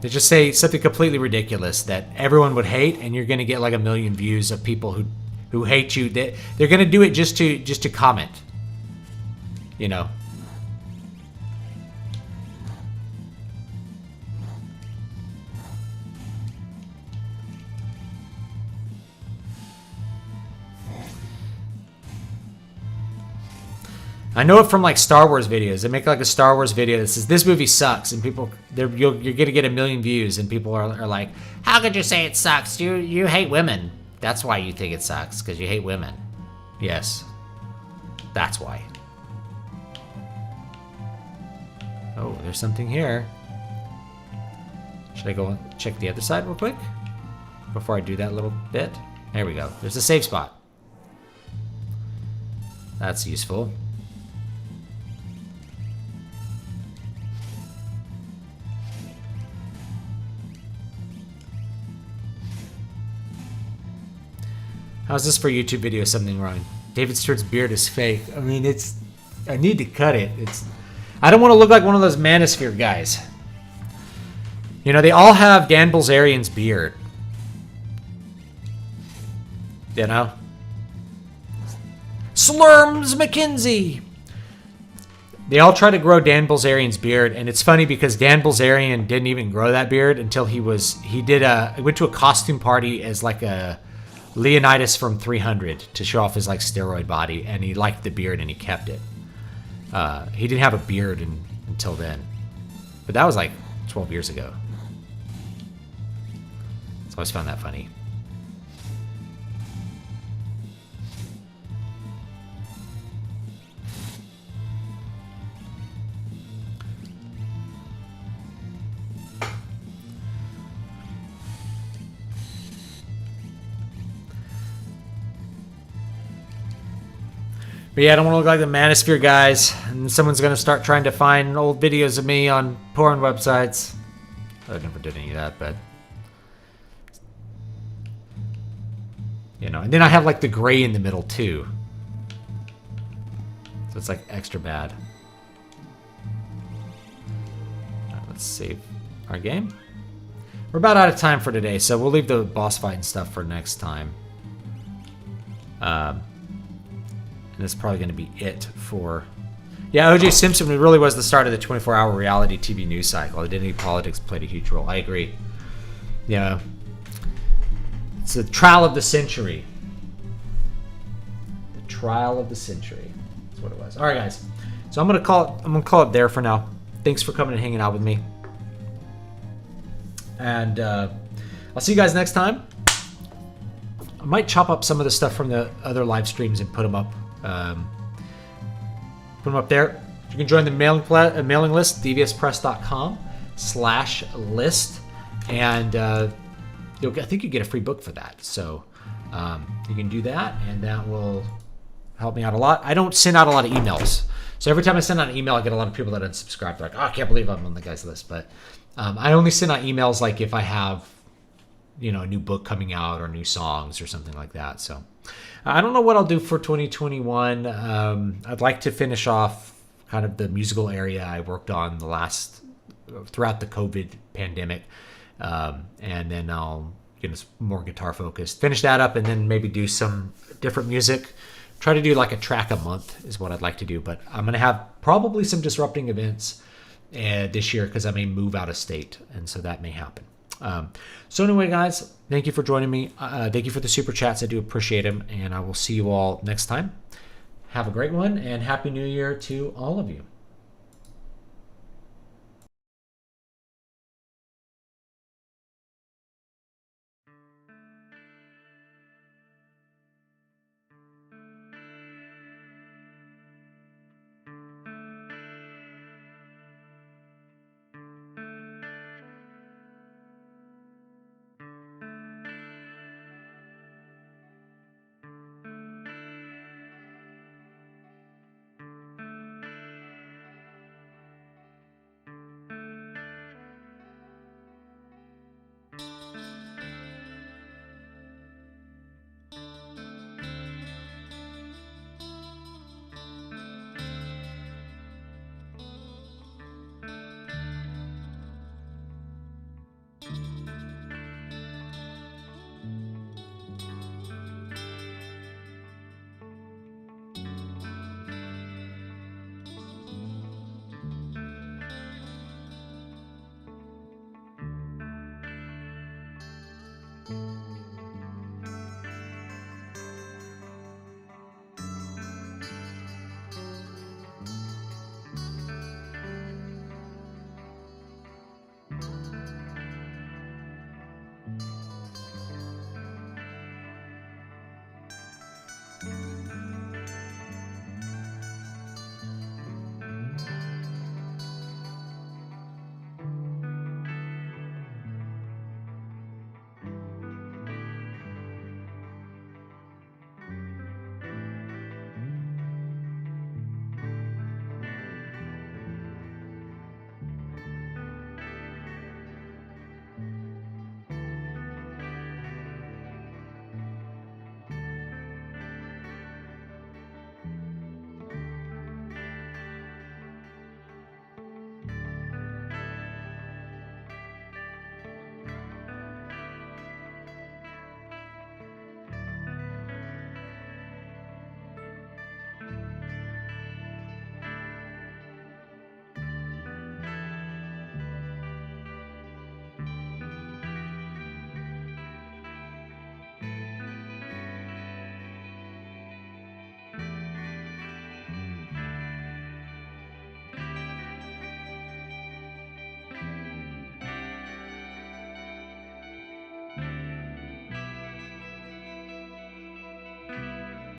they just say something completely ridiculous that everyone would hate, and you're gonna get like 1 million views of people who hate you. They're gonna do it just to comment. You know. I know it from like Star Wars videos. They make like a Star Wars video that says this movie sucks, and people you're gonna get 1 million views, and people are like, how could you say it sucks? You hate women. That's why you think it sucks, because you hate women. Yes, that's why. Oh, there's something here. Should I go check the other side real quick before I do that little bit? There we go. There's a safe spot. That's useful. How's this for YouTube video? Something wrong. David Stewart's beard is fake. I mean, I need to cut it. I don't want to look like one of those Manosphere guys. You know, they all have Dan Bilzerian's beard. You know? Slurms McKinsey! They all try to grow Dan Bilzerian's beard, and it's funny because Dan Bilzerian didn't even grow that beard until he went to a costume party as like a Leonidas from 300 to show off his like steroid body, and he liked the beard and he kept it. He didn't have a beard until then, but that was like 12 years ago. So I always found that funny. But yeah, I don't want to look like the Manosphere guys, and someone's going to start trying to find old videos of me on porn websites. I never did any of that, but... You know, and then I have like the gray in the middle too. So it's like extra bad. All right, let's save our game. We're about out of time for today, so we'll leave the boss fight and stuff for next time. And that's probably going to be it for... Yeah, O.J. Simpson really was the start of the 24-hour reality TV news cycle. Identity politics played a huge role. I agree. Yeah. It's the trial of the century. The trial of the century. That's what it was. All right, guys. So I'm gonna call it there for now. Thanks for coming and hanging out with me. And I'll see you guys next time. I might chop up some of the stuff from the other live streams and put them up. Put them up there. You can join the mailing list, deviouspress.com/list, and I think you get a free book for that. So you can do that, and that will help me out a lot. I don't send out a lot of emails, so every time I send out an email, I get a lot of people that unsubscribe. They're like, "Oh, I can't believe I'm on the guys list." But I only send out emails like if I have, a new book coming out or new songs or something like that. So I don't know what I'll do for 2021. I'd like to finish off kind of the musical area I worked on throughout the COVID pandemic. And then I'll get more guitar focused, finish that up, and then maybe do some different music. Try to do like a track a month is what I'd like to do. But I'm going to have probably some disrupting events this year because I may move out of state. And so that may happen. So anyway, guys, thank you for joining me. Thank you for the super chats. I do appreciate them. And I will see you all next time. Have a great one, and Happy New Year to all of you.